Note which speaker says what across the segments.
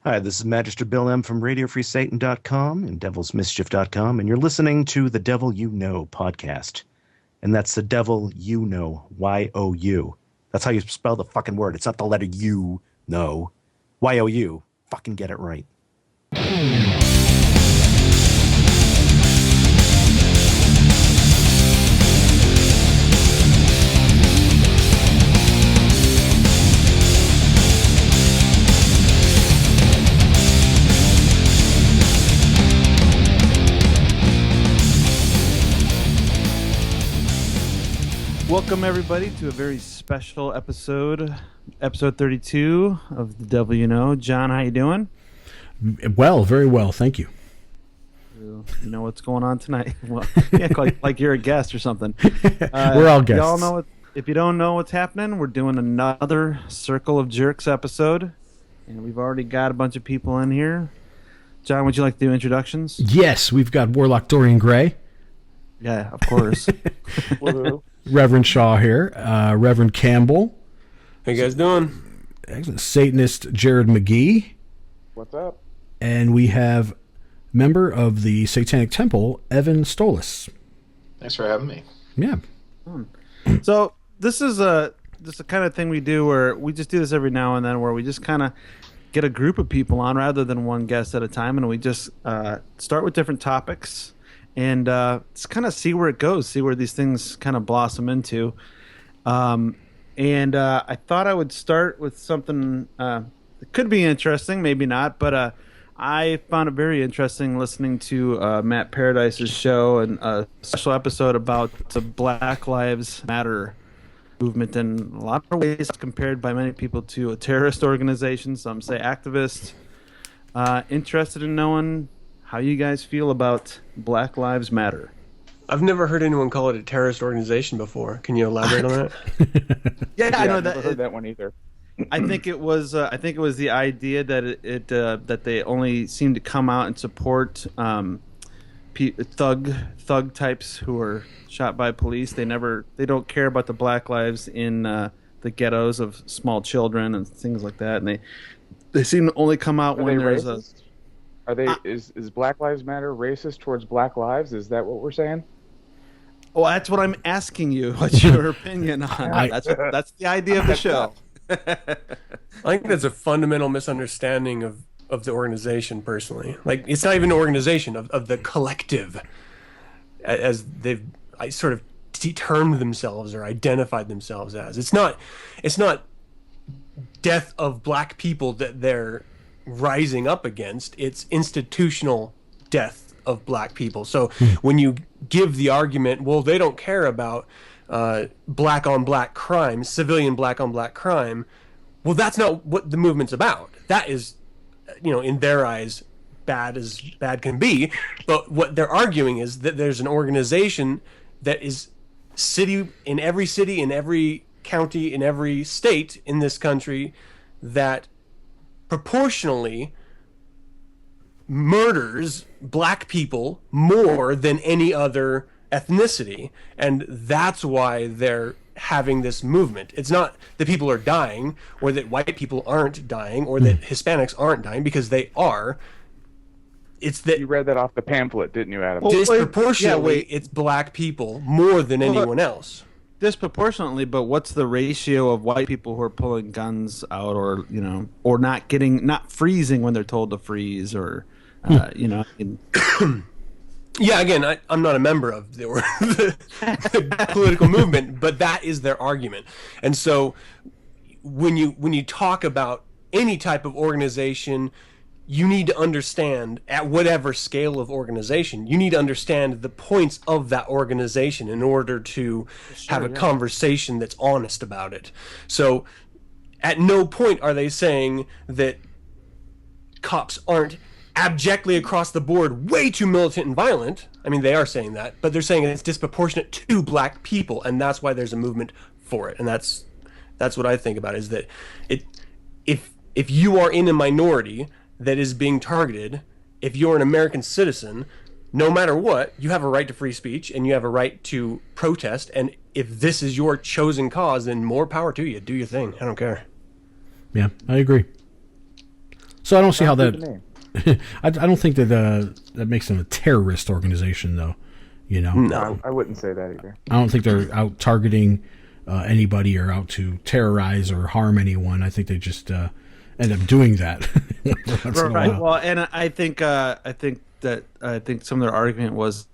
Speaker 1: Hi, this is Magister Bill M. from RadioFreeSatan.com and Devil'sMischief.com, and you're listening to the Devil You Know podcast. And that's the Devil You Know, Y-O-U. That's how you spell the fucking word. It's not the letter U, no. Y-O-U. Fucking get it right.
Speaker 2: Welcome, everybody, to a very special episode 32 of The Devil You Know. John, how you doing?
Speaker 3: Well, very well, thank you.
Speaker 2: You know what's going on tonight? Well, yeah, like you're a guest or something.
Speaker 3: We're all guests.
Speaker 2: Y'all know if you don't know what's happening, we're doing another Circle of Jerks episode, and we've already got a bunch of people in here. John, would you like to do introductions?
Speaker 3: Yes, we've got Warlock Dorian Gray.
Speaker 2: Yeah, of course.
Speaker 3: Reverend Shaw here. Reverend Campbell.
Speaker 4: How you guys doing?
Speaker 3: Excellent. Satanist Jared McGhee.
Speaker 5: What's up?
Speaker 3: And we have member of the Satanic Temple, Evan Stolas.
Speaker 6: Thanks for having me.
Speaker 3: Yeah.
Speaker 2: So this is just a kind of thing we do where we just do this every now and then, where we just kind of get a group of people on rather than one guest at a time, and we just start with different topics and just kind of see where it goes, see where these things kind of blossom into. And I thought I would start with something that could be interesting, maybe not, but I found it very interesting listening to Matt Paradise's show and a special episode about the Black Lives Matter movement. In a lot of ways, it's compared by many people to a terrorist organization, some say activist. Interested in knowing how you guys feel about Black Lives Matter.
Speaker 4: I've never heard anyone call it a terrorist organization before. Can you elaborate on that?
Speaker 2: Yeah, I know
Speaker 5: I've
Speaker 2: that.
Speaker 5: never heard that one either.
Speaker 2: I think it was the idea that that they only seem to come out and support thug types who are shot by police. They don't care about the black lives in the ghettos of small children and things like that. And they seem to only come out when there's
Speaker 5: racist? Are they? Is Black Lives Matter racist towards Black lives? Is that what we're saying?
Speaker 2: Well, that's what I'm asking you. What's your opinion on it? That's the idea of the show.
Speaker 4: I think that's a fundamental misunderstanding of the organization, personally. Like, it's not even an organization, of the collective, as they've sort of termed themselves or identified themselves as. It's not death of black people that they're rising up against. It's institutional death of black people. So when you give the argument, well, they don't care about black on black crime, civilian black on black crime, well, that's not what the movement's about. That is, in their eyes, bad as bad can be. But what they're arguing is that there's an organization that is in every county, in every state in this country that proportionally murders black people more than any other ethnicity, and that's why they're having this movement. It's not that people are dying, or that white people aren't dying, or that Hispanics aren't dying, because they are. It's that
Speaker 5: You read that off the pamphlet, didn't you, Adam?
Speaker 4: disproportionately it's black people more than anyone else.
Speaker 2: Disproportionately, but what's the ratio of white people who are pulling guns out, or or not freezing when they're told to freeze, or
Speaker 4: Yeah, again, I'm not a member of the political movement, but that is their argument. And so when you talk about any type of organization, you need to understand, at whatever scale of organization, you need to understand the points of that organization in order to have a conversation that's honest about it. So at no point are they saying that cops aren't abjectly across the board way too militant and violent. I mean, they are saying that, but they're saying it's disproportionate to black people, and that's why there's a movement for it. And that's what I think about it, is that if you are in a minority that is being targeted, if you're an American citizen, no matter what, you have a right to free speech and you have a right to protest. And if this is your chosen cause, then more power to you. Do your thing. I don't care.
Speaker 3: Yeah, I agree. So I don't see how
Speaker 5: Sounds good
Speaker 3: that.
Speaker 5: to me.
Speaker 3: I don't think that that makes them a terrorist organization, though. You know,
Speaker 4: No.
Speaker 5: I wouldn't say that either.
Speaker 3: I don't think they're out targeting anybody or out to terrorize or harm anyone. I think they just end up doing that. Once in a
Speaker 2: Right.
Speaker 3: while.
Speaker 2: Well, and I think some of their argument was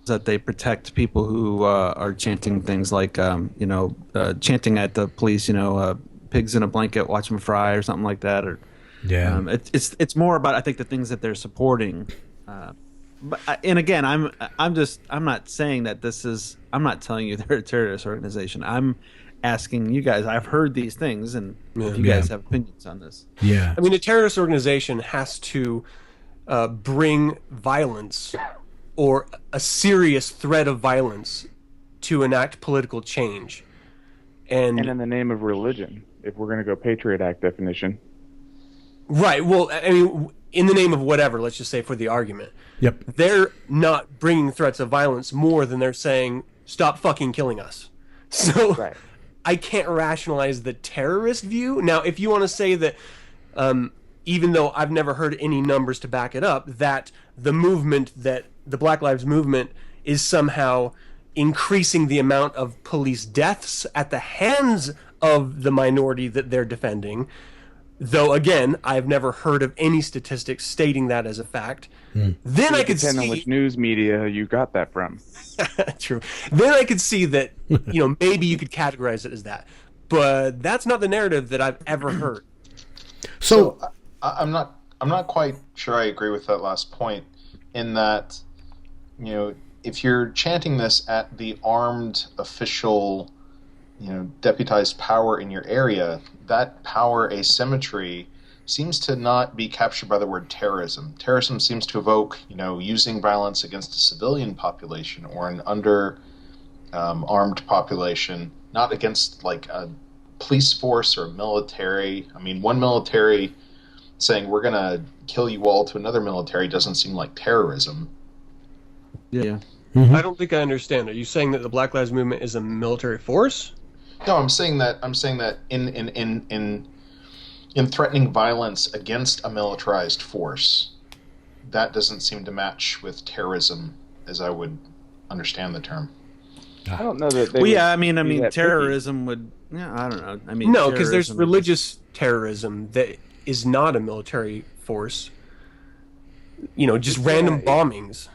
Speaker 2: that they protect people who are chanting things like chanting at the police, pigs in a blanket, watch them fry, or something like that. Or
Speaker 3: Yeah.
Speaker 2: it's more about, I think, the things that they're supporting. And again, I'm not saying that this is. I'm not telling you they're a terrorist organization. I'm asking you guys. I've heard these things, and if you guys have opinions on this.
Speaker 3: Yeah.
Speaker 4: I mean, a terrorist organization has to bring violence or a serious threat of violence to enact political change. And
Speaker 5: And in the name of religion, if we're going to go Patriot Act definition.
Speaker 4: right, well, I mean, in the name of whatever, let's just say for the argument,
Speaker 3: Yep.
Speaker 4: they're not bringing threats of violence more than they're saying, stop fucking killing us. So
Speaker 5: Right.
Speaker 4: I can't rationalize the terrorist view. Now, if you want to say that, even though I've never heard any numbers to back it up, that the movement, that the Black Lives Movement is somehow increasing the amount of police deaths at the hands of the minority that they're defending, though, again, I've never heard of any statistics stating that as a fact, then I could
Speaker 5: Depending on
Speaker 4: see...
Speaker 5: which news media you got that from.
Speaker 4: True. Then I could see that, maybe you could categorize it as that. But that's not the narrative that I've ever heard.
Speaker 3: So
Speaker 6: I'm not quite sure I agree with that last point, in that, if you're chanting this at the armed official, deputized power in your area, that power asymmetry seems to not be captured by the word terrorism. Terrorism seems to evoke, using violence against a civilian population or an armed population, not against like a police force or a military. I mean, one military saying we're going to kill you all to another military doesn't seem like terrorism.
Speaker 2: Yeah.
Speaker 4: I don't think I understand. Are you saying that the Black Lives Movement is a military force?
Speaker 6: No, I'm saying that in threatening violence against a militarized force, that doesn't seem to match with terrorism as I would understand the term.
Speaker 5: I don't know that they.
Speaker 2: Well, yeah,
Speaker 5: would
Speaker 2: I mean,
Speaker 5: be that
Speaker 2: terrorism would. Yeah, I don't know. I mean,
Speaker 4: No, because there's
Speaker 2: terrorism-
Speaker 4: religious terrorism that is not a military force. Just random bombings.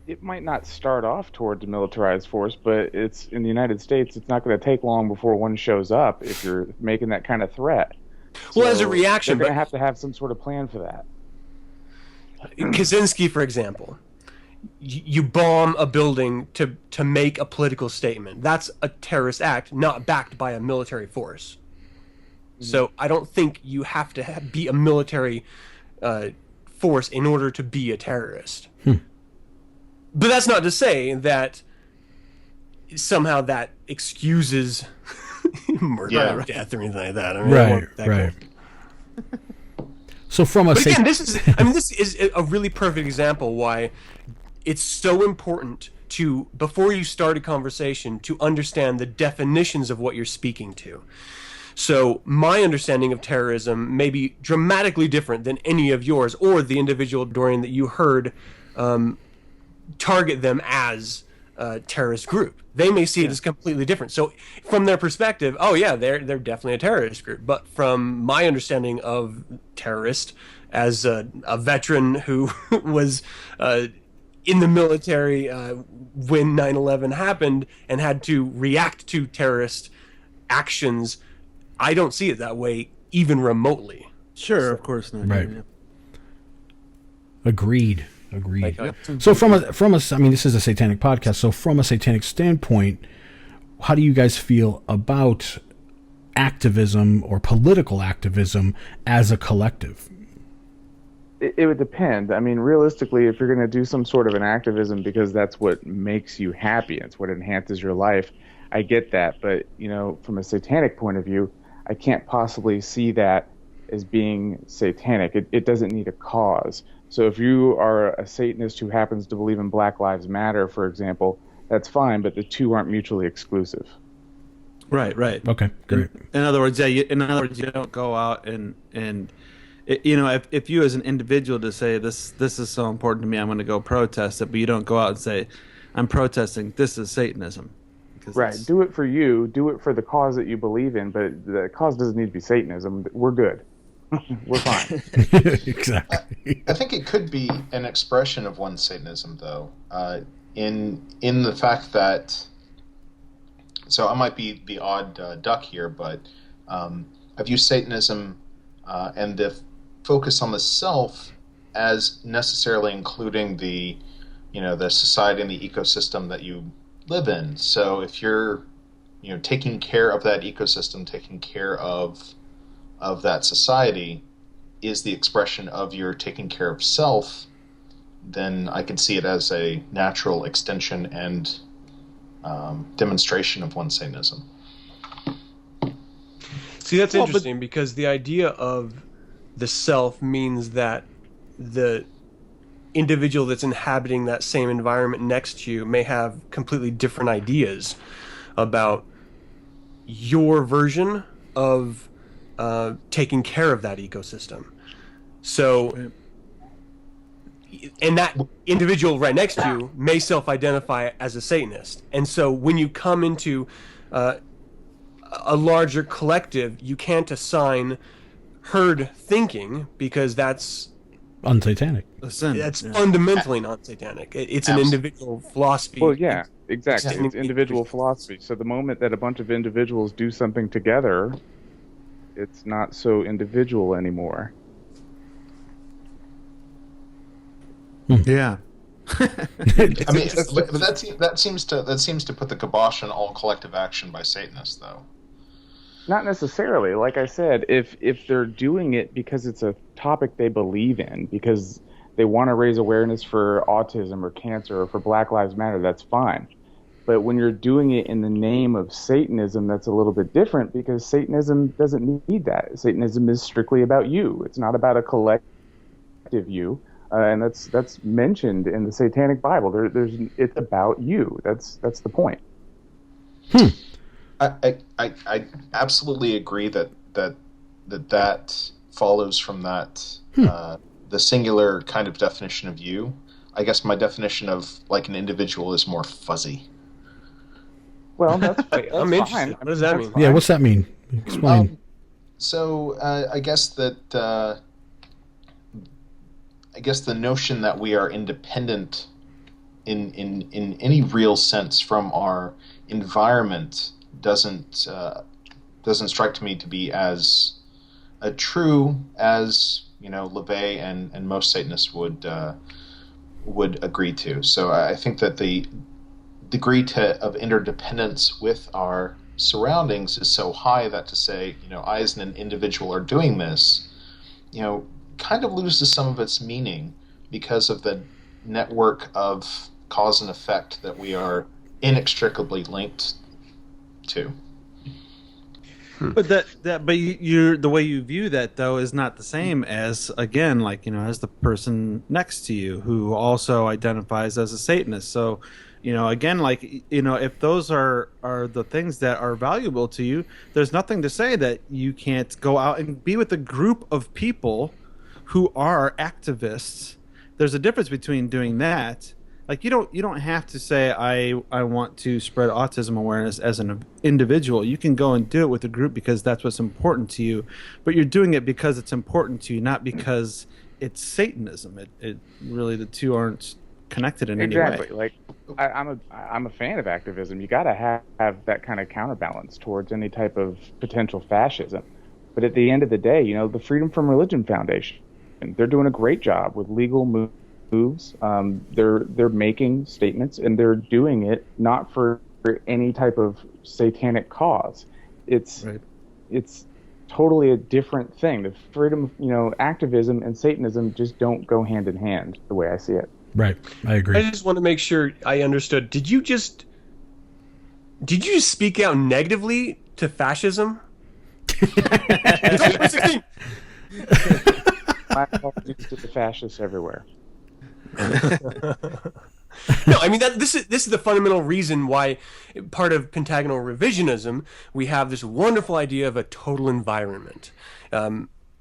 Speaker 5: It might not start off towards a militarized force, but it's in the United States. It's not going to take long before one shows up if you're making that kind of threat.
Speaker 4: Well, as a
Speaker 5: So
Speaker 4: reaction,
Speaker 5: they're
Speaker 4: but
Speaker 5: going to have some sort of plan for that.
Speaker 4: Kaczynski, for example, you bomb a building to make a political statement. That's a terrorist act, not backed by a military force. So I don't think you have to be a military force in order to be a terrorist. But that's not to say that somehow that excuses murder or death or anything like that. I mean, I won't that
Speaker 3: Right.
Speaker 4: go.
Speaker 3: So from a
Speaker 4: But again, this is a really perfect example why it's so important to, before you start a conversation, to understand the definitions of what you're speaking to. So my understanding of terrorism may be dramatically different than any of yours or the individual, Dorian, that you heard target them as a terrorist group. They may see it as completely different. So from their perspective, oh yeah, they're definitely a terrorist group. But from my understanding of terrorist, as a veteran who was in the military when 9/11 happened and had to react to terrorist actions, I don't see it that way even remotely.
Speaker 2: Sure, of course not.
Speaker 3: Right.
Speaker 2: Yeah.
Speaker 3: Agreed.
Speaker 4: Like,
Speaker 3: So from a, I mean, this is a satanic podcast. So from a satanic standpoint, how do you guys feel about activism or political activism as a collective?
Speaker 5: It would depend. I mean, realistically, if you're going to do some sort of an activism because that's what makes you happy, it's what enhances your life, I get that. But, from a satanic point of view, I can't possibly see that as being satanic. It doesn't need a cause. So if you are a Satanist who happens to believe in Black Lives Matter, for example, that's fine, but the two aren't mutually exclusive.
Speaker 2: Right.
Speaker 3: Okay, great.
Speaker 2: In other words, you don't go out and if you as an individual to say this is so important to me, I'm going to go protest it, but you don't go out and say, I'm protesting, this is Satanism.
Speaker 5: Right. Do it for you. Do it for the cause that you believe in, but the cause doesn't need to be Satanism. We're good. We're fine.
Speaker 3: Exactly.
Speaker 6: I think it could be an expression of one's Satanism, though, in the fact that. So I might be the odd duck here, but I view Satanism and the focus on the self as necessarily including the society and the ecosystem that you live in. So if you're taking care of that ecosystem, taking care of that society is the expression of your taking care of self, then I can see it as a natural extension and demonstration of one's Satanism.
Speaker 4: See, that's interesting because the idea of the self means that the individual that's inhabiting that same environment next to you may have completely different ideas about your version of taking care of that ecosystem. So, and that individual right next to you may self-identify as a Satanist. And so when you come into a larger collective, you can't assign herd thinking because that's
Speaker 3: unsatanic.
Speaker 4: That's fundamentally not satanic. It's an individual philosophy.
Speaker 5: Well, yeah, exactly. It's individual philosophy. So the moment that a bunch of individuals do something together, it's not so individual anymore.
Speaker 2: Yeah.
Speaker 6: I mean, but that seems to put the kibosh on all collective action by Satanists, though.
Speaker 5: Not necessarily. Like I said, if they're doing it because it's a topic they believe in, because they want to raise awareness for autism or cancer or for Black Lives Matter, that's fine. But when you're doing it in the name of Satanism, that's a little bit different because Satanism doesn't need that. Satanism is strictly about you. It's not about a collective you. And that's mentioned in the Satanic Bible. It's about you. That's the point.
Speaker 6: I absolutely agree that follows from that the singular kind of definition of you. I guess my definition of like an individual is more fuzzy.
Speaker 5: Well, that's
Speaker 4: I'm interested.
Speaker 5: fine.
Speaker 4: What does that mean?
Speaker 3: Yeah, what's that mean? Explain.
Speaker 6: So I guess that the notion that we are independent in any real sense from our environment doesn't strike to me to be as true as LeVay and most Satanists would agree to. So I think that the degree of interdependence with our surroundings is so high that to say I as an individual are doing this kind of loses some of its meaning because of the network of cause and effect that we are inextricably linked to.
Speaker 2: But the way you view that though is not the same as again as the person next to you who also identifies as a Satanist. So again if those are the things that are valuable to you, there's nothing to say that you can't go out and be with a group of people who are activists. There's a difference between doing that. Like you don't have to say I want to spread autism awareness as an individual. You can go and do it with a group because that's what's important to you, but you're doing it because it's important to you, not because it's Satanism. It really, the two aren't connected in any way.
Speaker 5: Exactly. Like I'm a fan of activism. You got to have that kind of counterbalance towards any type of potential fascism. But at the end of the day, the Freedom from Religion Foundation, they're doing a great job with legal moves. They're making statements, and they're doing it not for any type of satanic cause. It's totally a different thing. The freedom, activism and Satanism just don't go hand in hand the way I see it.
Speaker 3: Right, I agree.
Speaker 4: I just want to make sure I understood. Did you just speak out negatively to fascism?
Speaker 5: My apologies to the fascists everywhere.
Speaker 4: No, I mean this is the fundamental reason why part of pentagonal revisionism we have this wonderful idea of a total environment.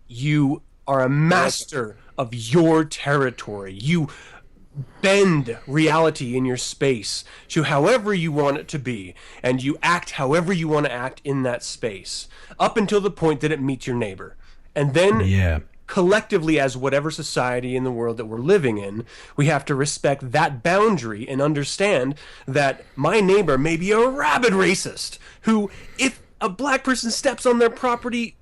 Speaker 4: You are a master of your territory. You bend reality in your space to however you want it to be, and you act however you want to act in that space, up until the point that it meets your neighbor. And then collectively, as whatever society in the world that we're living in, we have to respect that boundary and understand that my neighbor may be a rabid racist who, if a black person steps on their property,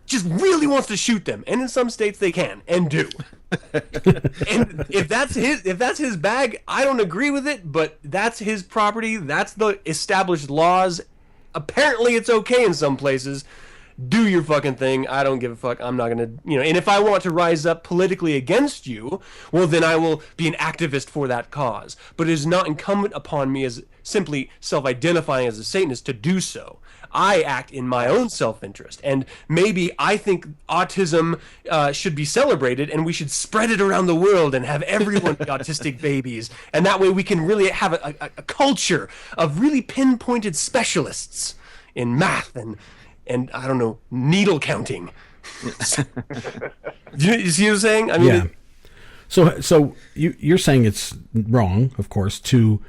Speaker 4: just really wants to shoot them. And in some states they can and do. And if that's his bag, I don't agree with it, but that's his property. That's the established laws. Apparently it's okay in some places. Do your fucking thing. I don't give a fuck. I'm not gonna, and if I want to rise up politically against you, well, then I will be an activist for that cause. But it is not incumbent upon me as simply self-identifying as a Satanist to do so. I act in my own self-interest, and maybe I think autism should be celebrated, and we should spread it around the world and have everyone be autistic babies, and that way we can really have a culture of really pinpointed specialists in math and I don't know, needle counting. You see what I'm saying? I mean,
Speaker 3: So you're saying it's wrong, of course, to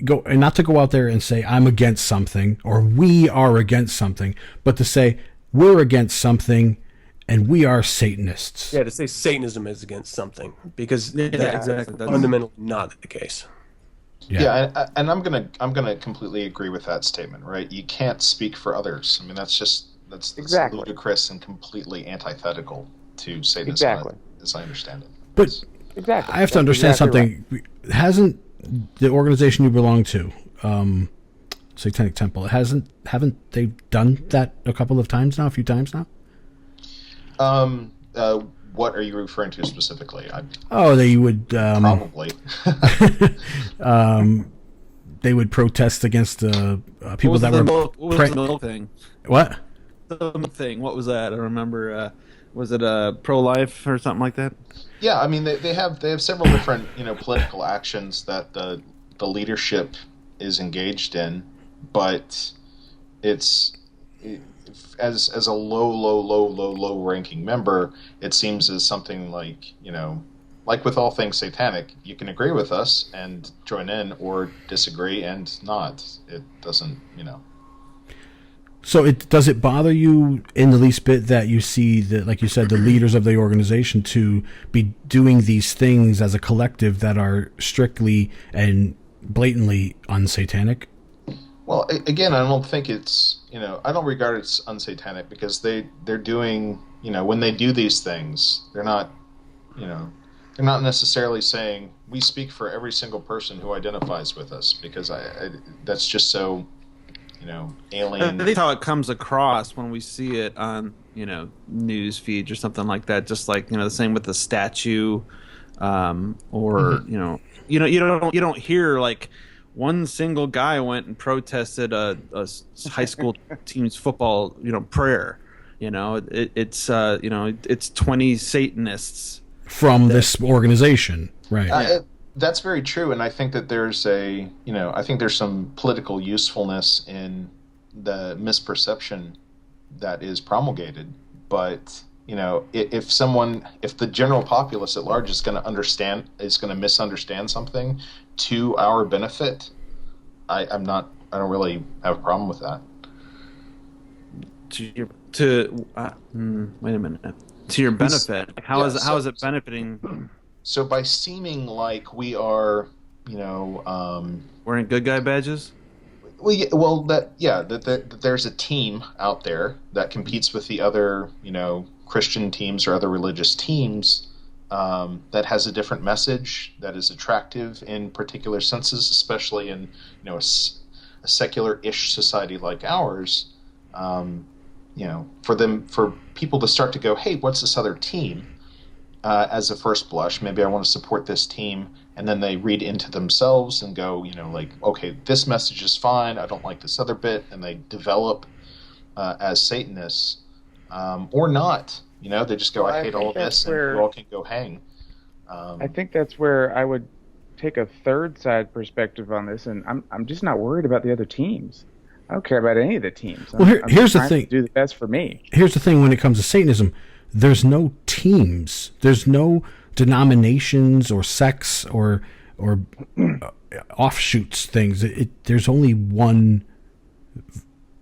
Speaker 3: go and not to go out there and say I'm against something or we are against something, but to say we're against something and we are Satanists.
Speaker 4: Yeah, to say Satanism is against something, because that's fundamentally not the case.
Speaker 6: Yeah, and I'm gonna completely agree with that statement. Right? You can't speak for others. I mean, that's
Speaker 5: Exactly.
Speaker 6: ludicrous and completely antithetical to Satanism,
Speaker 5: Exactly.
Speaker 6: as I understand it.
Speaker 3: But
Speaker 5: Exactly.
Speaker 3: I have to understand something.
Speaker 5: Right.
Speaker 3: Hasn't the organization you belong to, Satanic Temple, haven't they done that a few times now?
Speaker 6: What are you referring to specifically?
Speaker 3: They would
Speaker 6: probably.
Speaker 3: They would protest against the people that were.
Speaker 2: What was the milk thing?
Speaker 3: What?
Speaker 2: The milk thing. What was that? I remember. Was it pro-life or something like that?
Speaker 6: Yeah, I mean they have several different political actions that the leadership is engaged in, but as a low ranking member, it seems as something like like with all things satanic, you can agree with us and join in, or disagree and not. It doesn't
Speaker 3: So does it bother you in the least bit that you see that, like you said, the leaders of the organization to be doing these things as a collective that are strictly and blatantly unsatanic?
Speaker 6: Well, again, I don't think it's I don't regard it as unsatanic, because they're doing when they do these things, they're not they're not necessarily saying we speak for every single person who identifies with us, because I that's just so alien.
Speaker 2: I think how it comes across when we see it on news feeds or something like that. Just like the same with the statue, or you don't hear like one single guy went and protested a high school team's football prayer. It's 20 Satanists
Speaker 3: from this organization, right?
Speaker 6: That's very true, and I think that there's some political usefulness in the misperception that is promulgated. But if the general populace at large is going to misunderstand something to our benefit, I don't really have a problem with that.
Speaker 2: Wait a minute. To your benefit, how is it benefiting?
Speaker 6: So by seeming like we are,
Speaker 2: wearing good guy badges.
Speaker 6: That there's a team out there that competes with the other, Christian teams or other religious teams, that has a different message, that is attractive in particular senses, especially in a secular-ish society like ours. For people to start to go, hey, what's this other team? As a first blush, maybe I want to support this team, and then they read into themselves and go, okay, this message is fine, I don't like this other bit, and they develop as Satanists, or not. They just go, I hate all this, and you all can go hang.
Speaker 5: I think that's where I would take a third side perspective on this, and I'm just not worried about the other teams. I don't care about any of the teams.
Speaker 3: Well, here's the thing.
Speaker 5: To do the best for me.
Speaker 3: Here's the thing when it comes to Satanism. there's no teams. There's no denominations or sects or offshoots things. There's only one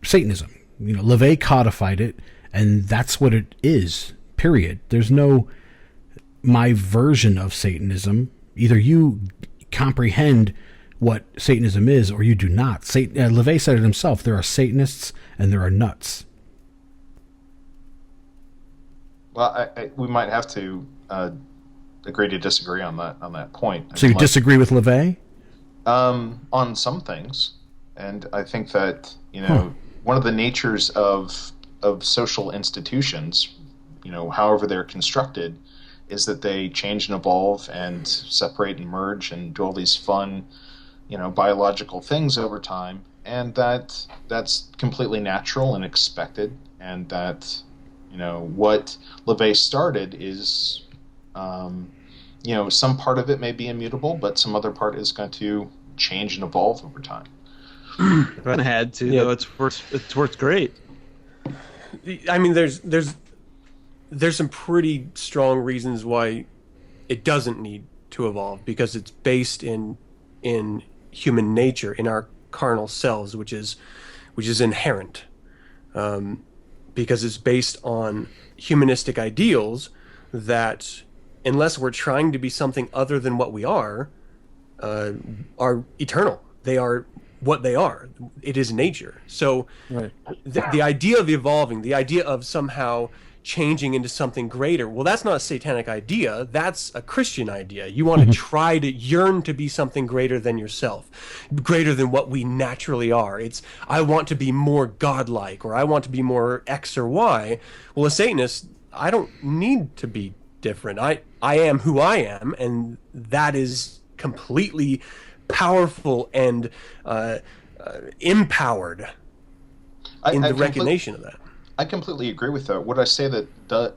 Speaker 3: Satanism. LaVey codified it, and that's what it is, period. There's no my version of Satanism. Either you comprehend what Satanism is or you do not. LaVey said it himself. There are Satanists and there are nuts.
Speaker 6: Well, we might have to agree to disagree on that point.
Speaker 3: So you disagree with LaVey?
Speaker 6: On some things, and I think that one of the natures of social institutions, however they're constructed, is that they change and evolve and separate and merge and do all these fun, biological things over time, and that's completely natural and expected, and that what LaVey started is some part of it may be immutable, but some other part is going to change and evolve over time.
Speaker 2: If I had to, though, it's worked great.
Speaker 4: I mean, there's some pretty strong reasons why it doesn't need to evolve, because it's based in human nature, in our carnal selves, which is inherent, because it's based on humanistic ideals that, unless we're trying to be something other than what we are eternal. They are what they are. It is nature. So right. the idea of evolving, the idea of somehow changing into something greater, well, that's not a satanic idea. That's a Christian idea. You want to try to yearn to be something greater than yourself, greater than what we naturally are. It's, I want to be more godlike, or I want to be more X or Y. Well, a Satanist, I don't need to be different. I am who I am, and that is completely powerful and empowered in the recognition of that.
Speaker 6: I completely agree with that. What I say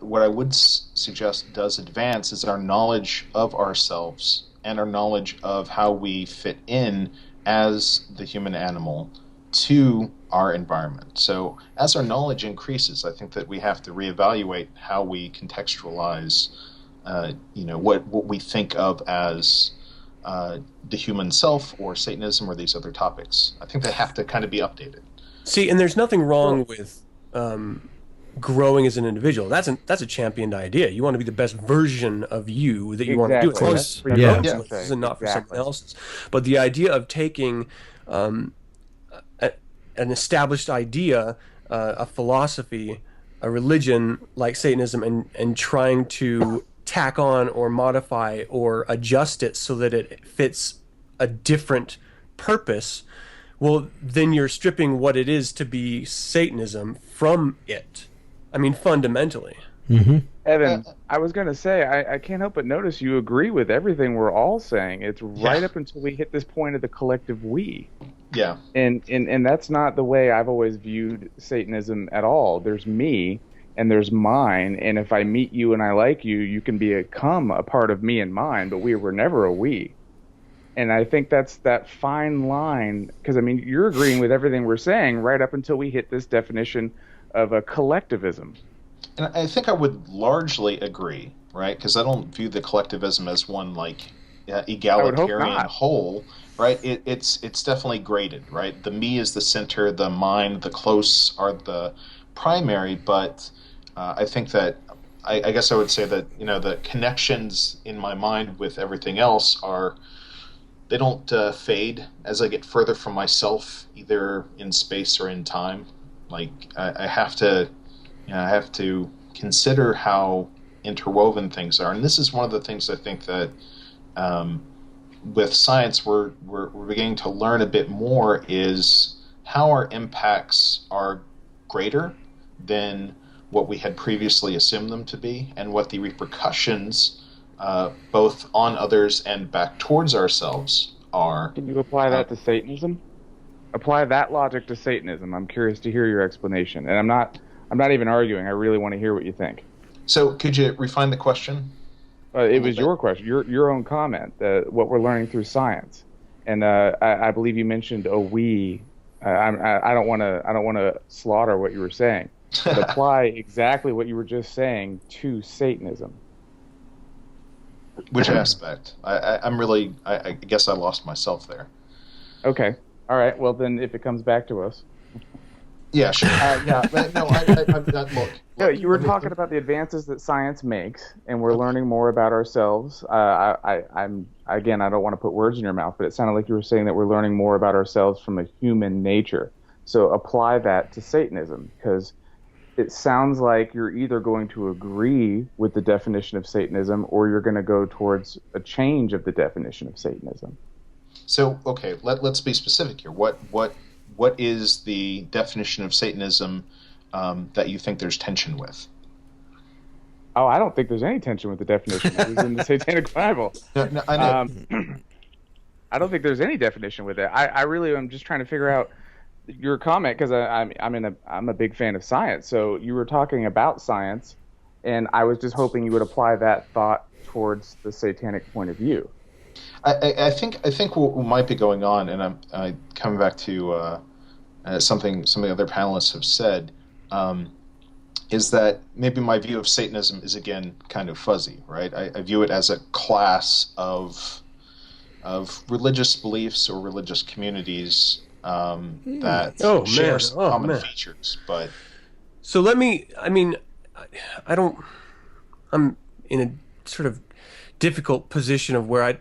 Speaker 6: what I would suggest does advance is our knowledge of ourselves and our knowledge of how we fit in as the human animal to our environment. So as our knowledge increases, I think that we have to reevaluate how we contextualize, what we think of as the human self or Satanism or these other topics. I think they have to kind of be updated.
Speaker 4: See, and there's nothing wrong with growing as an individual. That's a championed idea. You want to be the best version of you that you want to do. It's close for your own choices and not for someone else's. But the idea of taking an established idea, a philosophy, a religion like Satanism, and trying to tack on or modify or adjust it so that it fits a different purpose, well, then you're stripping what it is to be Satanism from it. I mean, fundamentally.
Speaker 3: Mm-hmm.
Speaker 5: Evan, I was going to say, I can't help but notice you agree with everything we're all saying. It's right up until we hit this point of the collective we.
Speaker 6: Yeah.
Speaker 5: And that's not the way I've always viewed Satanism at all. There's me and there's mine, and if I meet you and I like you, you can become a part of me and mine, but we were never a we. And I think that's that fine line, because, I mean, you're agreeing with everything we're saying right up until we hit this definition of a collectivism.
Speaker 6: And I think I would largely agree, right? Because I don't view the collectivism as one, like, egalitarian whole, right? It's definitely graded, right? The me is the center, the mine, the close are the primary, but I think that, I guess I would say that, the connections in my mind with everything else they don't fade as I get further from myself, either in space or in time. Like, I have to consider how interwoven things are, and this is one of the things I think that with science we're beginning to learn a bit more, is how our impacts are greater than what we had previously assumed them to be, and what the repercussions both on others and back towards ourselves are.
Speaker 5: Can you apply that to Satanism? Apply that logic to Satanism. I'm curious to hear your explanation, and I'm not even arguing. I really want to hear what you think.
Speaker 6: So, could you refine the question?
Speaker 5: It was your question, your own comment. What we're learning through science, and I believe you mentioned a we. I don't want to slaughter what you were saying. but apply exactly what you were just saying to Satanism.
Speaker 6: Which aspect? I guess I lost myself there.
Speaker 5: Okay. All right. Well, then if it comes back to us.
Speaker 6: Yeah, sure. Look.
Speaker 5: No, you were talking about the advances that science makes, and we're learning more about ourselves. I'm again, I don't want to put words in your mouth, but it sounded like you were saying that we're learning more about ourselves from a human nature. So apply that to Satanism, because it sounds like you're either going to agree with the definition of Satanism, or you're going to go towards a change of the definition of Satanism.
Speaker 6: So, okay, let's be specific here. What is the definition of Satanism that you think there's tension with?
Speaker 5: Oh, I don't think there's any tension with the definition. It's in the Satanic Bible.
Speaker 6: No, I know.
Speaker 5: I don't think there's any definition with it. I really am just trying to figure out your comment, because I'm a big fan of science. So you were talking about science, and I was just hoping you would apply that thought towards the Satanic point of view.
Speaker 6: I think what might be going on, and I'm coming back to something some of the other panelists have said, is that maybe my view of Satanism is again kind of fuzzy, right? I view it as a class of religious beliefs or religious communities that share some common features. But
Speaker 4: so I'm in a sort of difficult position of where I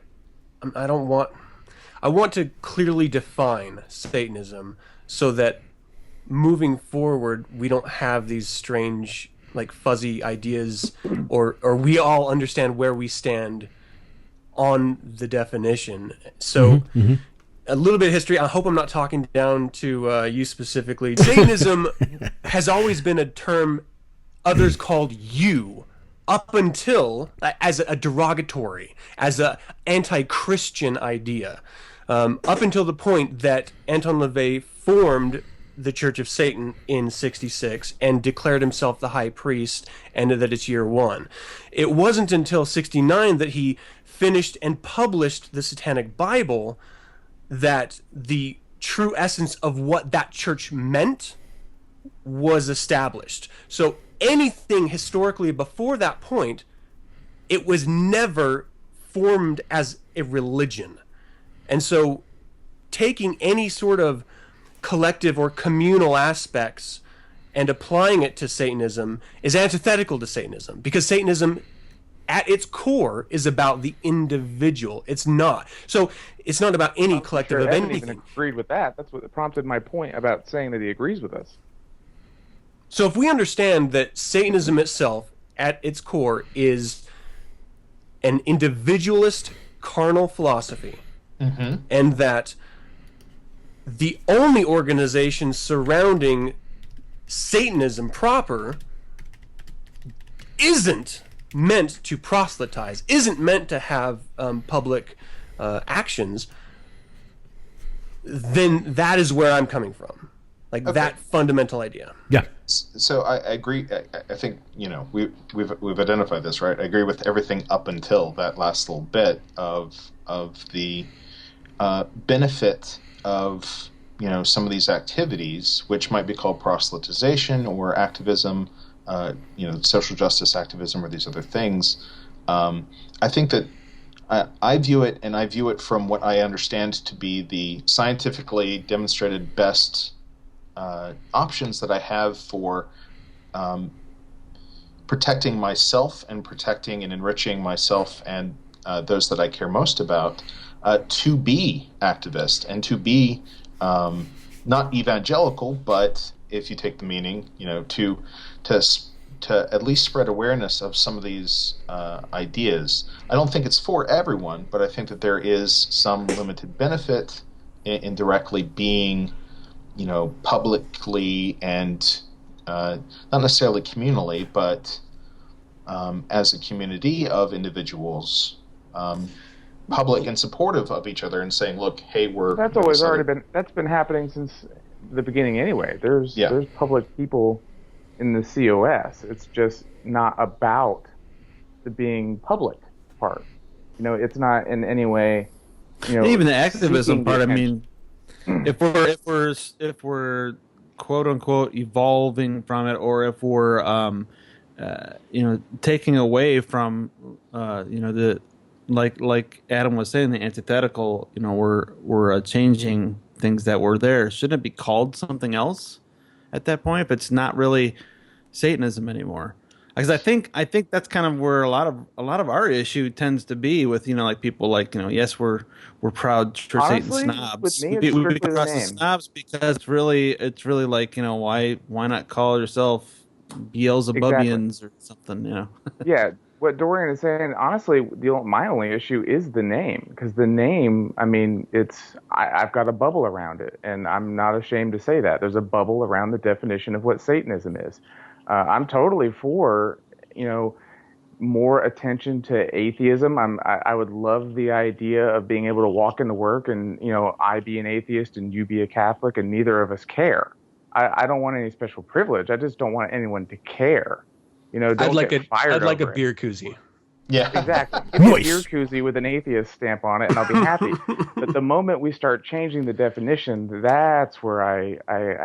Speaker 4: want to clearly define Satanism so that moving forward we don't have these strange, like, fuzzy ideas, or we all understand where we stand on the definition. So a little bit of history. I hope I'm not talking down to you specifically. Satanism has always been a term others called you, up until, as a derogatory, as a anti-Christian idea, up until the point that Anton LaVey formed the Church of Satan in 1966 and declared himself the high priest, and that it's year one. It wasn't until 1969 that he finished and published the Satanic Bible that the true essence of what that church meant was established. So anything historically before that point, it was never formed as a religion. And so taking any sort of collective or communal aspects and applying it to Satanism is antithetical to Satanism, because Satanism at its core is about the individual. It's not. So it's not about any collective of anything.
Speaker 5: Even agreed with that. That's what prompted my point about saying that he agrees with us.
Speaker 4: So if we understand that Satanism itself, at its core, is an individualist, carnal philosophy, and that the only organization surrounding Satanism proper isn't meant to proselytize, isn't meant to have public actions, then that is where I'm coming from. Like, that fundamental idea.
Speaker 3: Yeah.
Speaker 6: So I agree. I think, we've identified this, right? I agree with everything up until that last little bit of the benefit of some of these activities, which might be called proselytization or activism, social justice activism, or these other things. I think that I view it from what I understand to be the scientifically demonstrated best options that I have for protecting myself and protecting and enriching myself and those that I care most about, to be activist and to be not evangelical, but if you take the meaning, to at least spread awareness of some of these ideas. I don't think it's for everyone, but I think that there is some limited benefit in directly being, publicly and not necessarily communally, but as a community of individuals, public and supportive of each other, and saying, "Look, hey, we're."
Speaker 5: That's always already been. That's been happening since the beginning, anyway. There's public people in the COS. It's just not about the being public part. It's not in any way.
Speaker 2: Even the activism part. I mean, if we're quote unquote evolving from it, or if we're taking away from the like Adam was saying, the antithetical. We're changing things that were there. Shouldn't it be called something else at that point if it's not really Satanism anymore? Because I think that's kind of where a lot of our issue tends to be with like people like yes, we're proud for
Speaker 5: Honestly,
Speaker 2: Satan snobs.
Speaker 5: with me, it's strictly the
Speaker 2: cross
Speaker 5: name.
Speaker 2: snobs because it's really like why not call yourself Beelzebubians or something?
Speaker 5: Yeah, what Dorian is saying, honestly, my only issue is the name, because the name, I mean, I've got a bubble around it, and I'm not ashamed to say that. There's a bubble around the definition of what Satanism is. I'm totally for, more attention to atheism. I would love the idea of being able to walk into work and, I be an atheist and you be a Catholic and neither of us care. I don't want any special privilege. I just don't want anyone to care. Don't get fired
Speaker 4: I'd like a
Speaker 5: over it.
Speaker 4: beer koozie.
Speaker 6: Yeah.
Speaker 5: Exactly. Give me a
Speaker 3: Nice.
Speaker 5: beer koozie with an atheist stamp on it, and I'll be happy. But the moment we start changing the definition, that's where I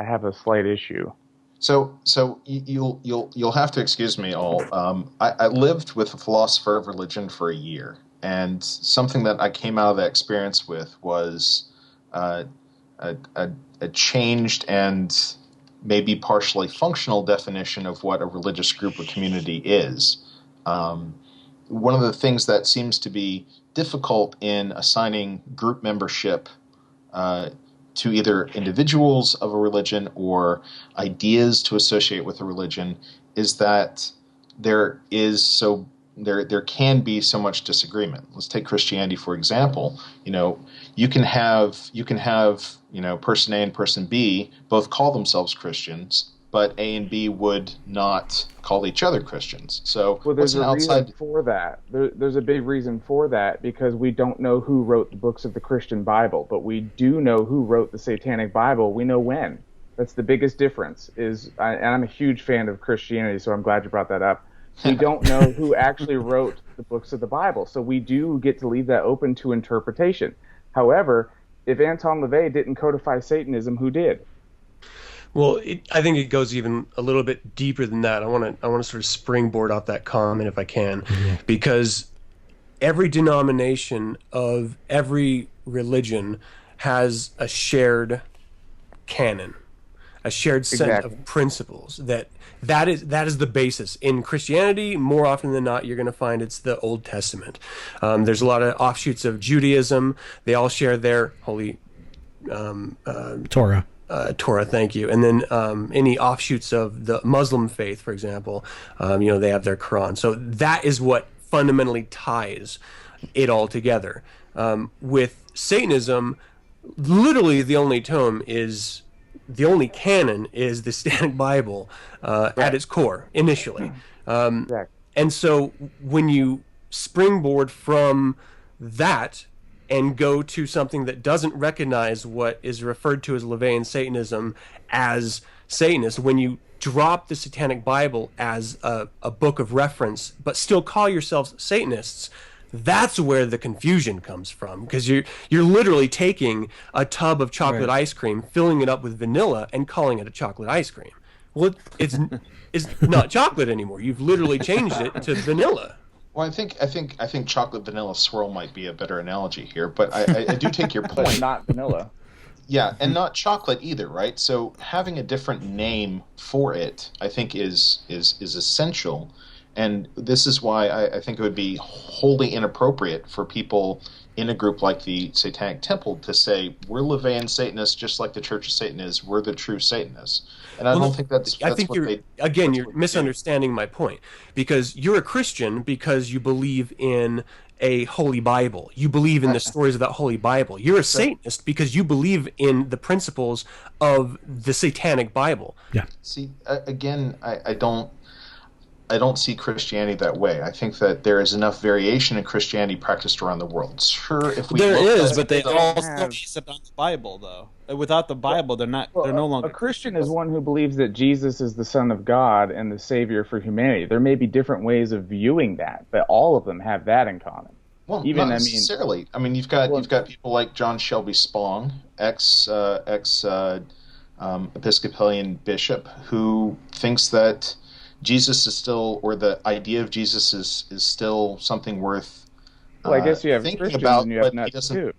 Speaker 5: have a slight issue.
Speaker 6: So you'll have to excuse me all. I lived with a philosopher of religion for a year, and something that I came out of that experience with was a changed and maybe partially functional definition of what a religious group or community is. One of the things that seems to be difficult in assigning group membership to either individuals of a religion or ideas to associate with a religion is that there can be so much disagreement. Let's take Christianity for example. You can have person A and person B both call themselves Christians, but A and B would not call each other Christians. So
Speaker 5: there's a reason for that. There's a big reason for that, because we don't know who wrote the books of the Christian Bible, but we do know who wrote the Satanic Bible. We know when. That's the biggest difference. And I'm a huge fan of Christianity, so I'm glad you brought that up. We don't know who actually wrote the books of the Bible, so we do get to leave that open to interpretation. However, if Anton LaVey didn't codify Satanism, who did?
Speaker 4: Well, I think it goes even a little bit deeper than that. I want to sort of springboard off that comment if I can, because every denomination of every religion has a shared canon, a shared set of principles that is the basis. In Christianity, more often than not, you're going to find it's the Old Testament. There's a lot of offshoots of Judaism. They all share their holy
Speaker 3: Torah.
Speaker 4: Torah, thank you. And then any offshoots of the Muslim faith, for example, they have their Quran. So that is what fundamentally ties it all together. With Satanism, literally the only canon is the Satanic Bible at its core, initially. And so when you springboard from that and go to something that doesn't recognize what is referred to as LaVeyan Satanism as Satanist, when you drop the Satanic Bible as a book of reference, but still call yourselves Satanists, that's where the confusion comes from, because you're literally taking a tub of chocolate ice cream, filling it up with vanilla, and calling it a chocolate ice cream. Well, it's not chocolate anymore. You've literally changed it to vanilla.
Speaker 6: Well, I think chocolate vanilla swirl might be a better analogy here, but I do take your point.
Speaker 5: But not vanilla.
Speaker 6: Yeah, and not chocolate either, right? So having a different name for it, I think, is essential, and this is why I think it would be wholly inappropriate for people in a group like the Satanic Temple to say, we're LaVeyan Satanists just like the Church of Satan is, we're the true Satanists. And I don't think that's
Speaker 4: you're misunderstanding my point, because you're a Christian because you believe in a holy Bible. You believe in the stories of that holy Bible. You're a Satanist because you believe in the principles of the Satanic Bible.
Speaker 3: Yeah.
Speaker 6: See, again, I don't see Christianity that way. I think that there is enough variation in Christianity practiced around the world. Sure, if we
Speaker 2: but they all still base it on the Bible, though. Without the Bible, they're not. They're no longer.
Speaker 5: A Christian is one who believes that Jesus is the Son of God and the Savior for humanity. There may be different ways of viewing that, but all of them have that in common.
Speaker 6: Well, not necessarily. I mean, you've got people like John Shelby Spong, ex Episcopalian bishop who thinks that Jesus is still, or the idea of Jesus is still something worth
Speaker 5: Well, I guess you have
Speaker 6: thinking
Speaker 5: Christians
Speaker 6: about,
Speaker 5: and you have
Speaker 6: but he
Speaker 5: nuts
Speaker 6: doesn't.
Speaker 5: too.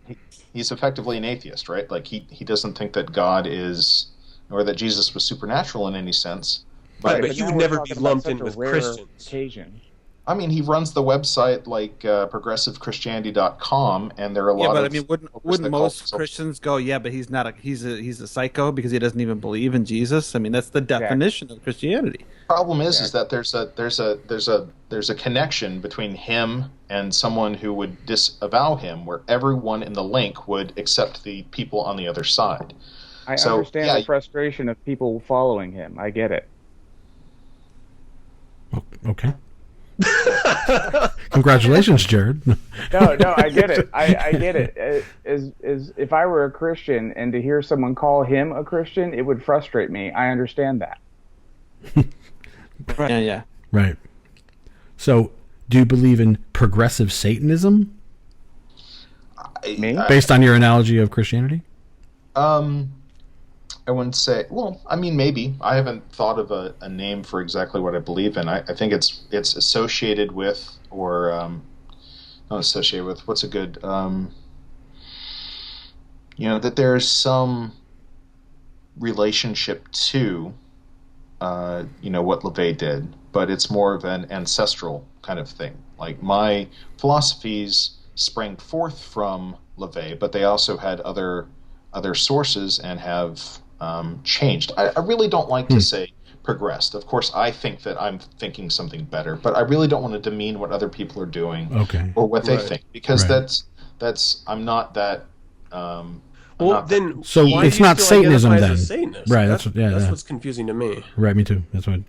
Speaker 6: He's effectively an atheist, right? Like he doesn't think that God is, or that Jesus was supernatural in any sense.
Speaker 4: But
Speaker 5: But
Speaker 4: you
Speaker 5: now
Speaker 4: would
Speaker 5: we're
Speaker 4: never
Speaker 5: talking
Speaker 4: be
Speaker 5: about
Speaker 4: lumped
Speaker 5: such
Speaker 4: in
Speaker 5: a
Speaker 4: with
Speaker 5: rare
Speaker 4: Christians.
Speaker 5: occasion.
Speaker 6: I mean, he runs the website like progressivechristianity.com, and there are a lot
Speaker 2: Yeah, but
Speaker 6: of
Speaker 2: I mean,
Speaker 6: folks
Speaker 2: wouldn't
Speaker 6: that call
Speaker 2: most
Speaker 6: themselves-
Speaker 2: Christians go, yeah, but he's not a he's a psycho because he doesn't even believe in Jesus? I mean, that's the definition of Christianity.
Speaker 6: Problem is that there's a connection between him and someone who would disavow him, where everyone in the link would accept the people on the other side.
Speaker 5: I
Speaker 6: So,
Speaker 5: understand
Speaker 6: yeah,
Speaker 5: the frustration of people following him. I get it.
Speaker 3: Okay. Congratulations, Jared.
Speaker 5: No, I get it. I get it. Is if I were a Christian and to hear someone call him a Christian, it would frustrate me. I understand that.
Speaker 2: Yeah.
Speaker 3: Right. So, do you believe in progressive Satanism
Speaker 5: Me?
Speaker 3: based on your analogy of Christianity?
Speaker 6: I wouldn't say. Well, I mean, maybe. I haven't thought of a name for exactly what I believe in. I think it's associated with, or not associated with. What's a good? That there's some relationship to, what LaVey did, but it's more of an ancestral kind of thing. Like my philosophies sprang forth from LaVey, but they also had other sources and have changed. I really don't like to say progressed. Of course, I think that I'm thinking something better, but I really don't want to demean what other people are doing or what they think, because that's I'm not that.
Speaker 4: Then
Speaker 3: So
Speaker 4: why
Speaker 3: it's
Speaker 4: do you
Speaker 3: not
Speaker 4: still
Speaker 3: Satanism
Speaker 4: identify
Speaker 3: then,
Speaker 4: as a Satanist?
Speaker 3: right?
Speaker 4: That's
Speaker 3: That's
Speaker 4: what's confusing to me.
Speaker 3: right. Me too. That's what.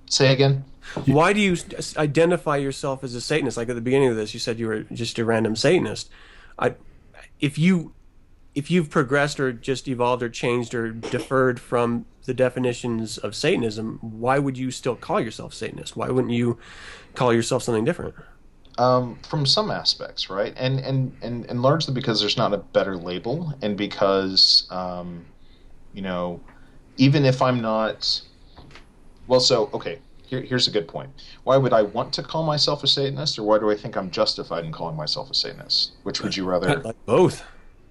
Speaker 6: Say again.
Speaker 4: Why do you identify yourself as a Satanist? Like at the beginning of this, you said you were just a random Satanist. If you've progressed or just evolved or changed or deferred from the definitions of Satanism, why would you still call yourself Satanist? Why wouldn't you call yourself something different?
Speaker 6: From some aspects, right, and largely because there's not a better label, and because even if I'm not, well, so okay. Here's a good point. Why would I want to call myself a Satanist, or why do I think I'm justified in calling myself a Satanist? Which would you rather?
Speaker 4: Like both.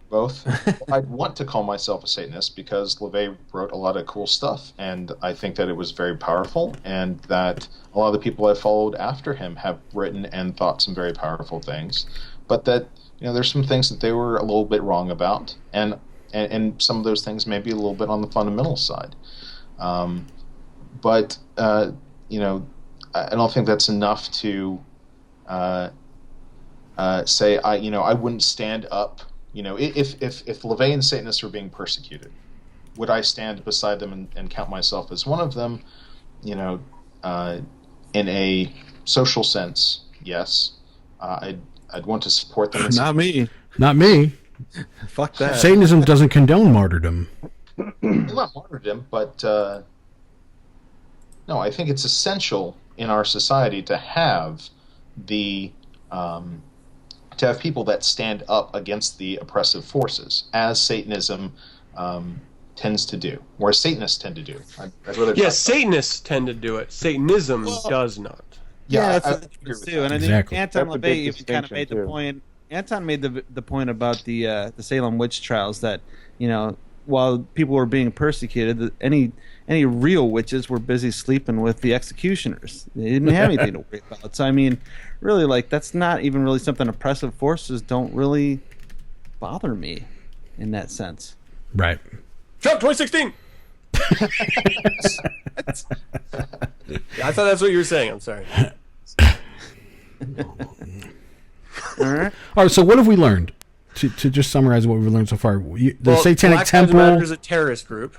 Speaker 6: Both. I'd want to call myself a Satanist because LaVey wrote a lot of cool stuff, and I think that it was very powerful, and that a lot of the people I've followed after him have written and thought some very powerful things, but that there's some things that they were a little bit wrong about, and some of those things may be a little bit on the fundamental side. But I don't think that's enough to say I wouldn't stand up. If LaVey and Satanists were being persecuted, would I stand beside them and count myself as one of them? In a social sense, yes. I'd want to support them.
Speaker 2: Not me.
Speaker 3: Not me.
Speaker 2: Fuck that.
Speaker 3: Satanism doesn't condone martyrdom.
Speaker 6: Not martyrdom, but no, I think it's essential in our society to have to have people that stand up against the oppressive forces, as Satanism tends to do, or as Satanists tend to do.
Speaker 4: Yes, Satanists tend to do it. Satanism does not.
Speaker 2: Yeah, that's
Speaker 6: I
Speaker 2: the
Speaker 6: agree
Speaker 2: difference
Speaker 6: with
Speaker 2: too.
Speaker 6: that.
Speaker 2: And I
Speaker 3: Exactly.
Speaker 2: think Anton
Speaker 5: That's a big
Speaker 2: LaVey even kind of
Speaker 5: distinction,
Speaker 2: made the
Speaker 5: too.
Speaker 2: point. Anton made the point about the Salem witch trials that while people were being persecuted, any real witches were busy sleeping with the executioners. They didn't have anything to worry about. So I mean, really, like that's not even really something. Oppressive forces don't really bother me in that sense.
Speaker 3: Right.
Speaker 4: Trump 2016. I thought that's what you were saying. I'm sorry.
Speaker 2: All right.
Speaker 3: All right. So what have we learned? To just summarize what we've learned so far, the Satanic
Speaker 4: Black Lives
Speaker 3: Temple.
Speaker 4: Matter is a terrorist group.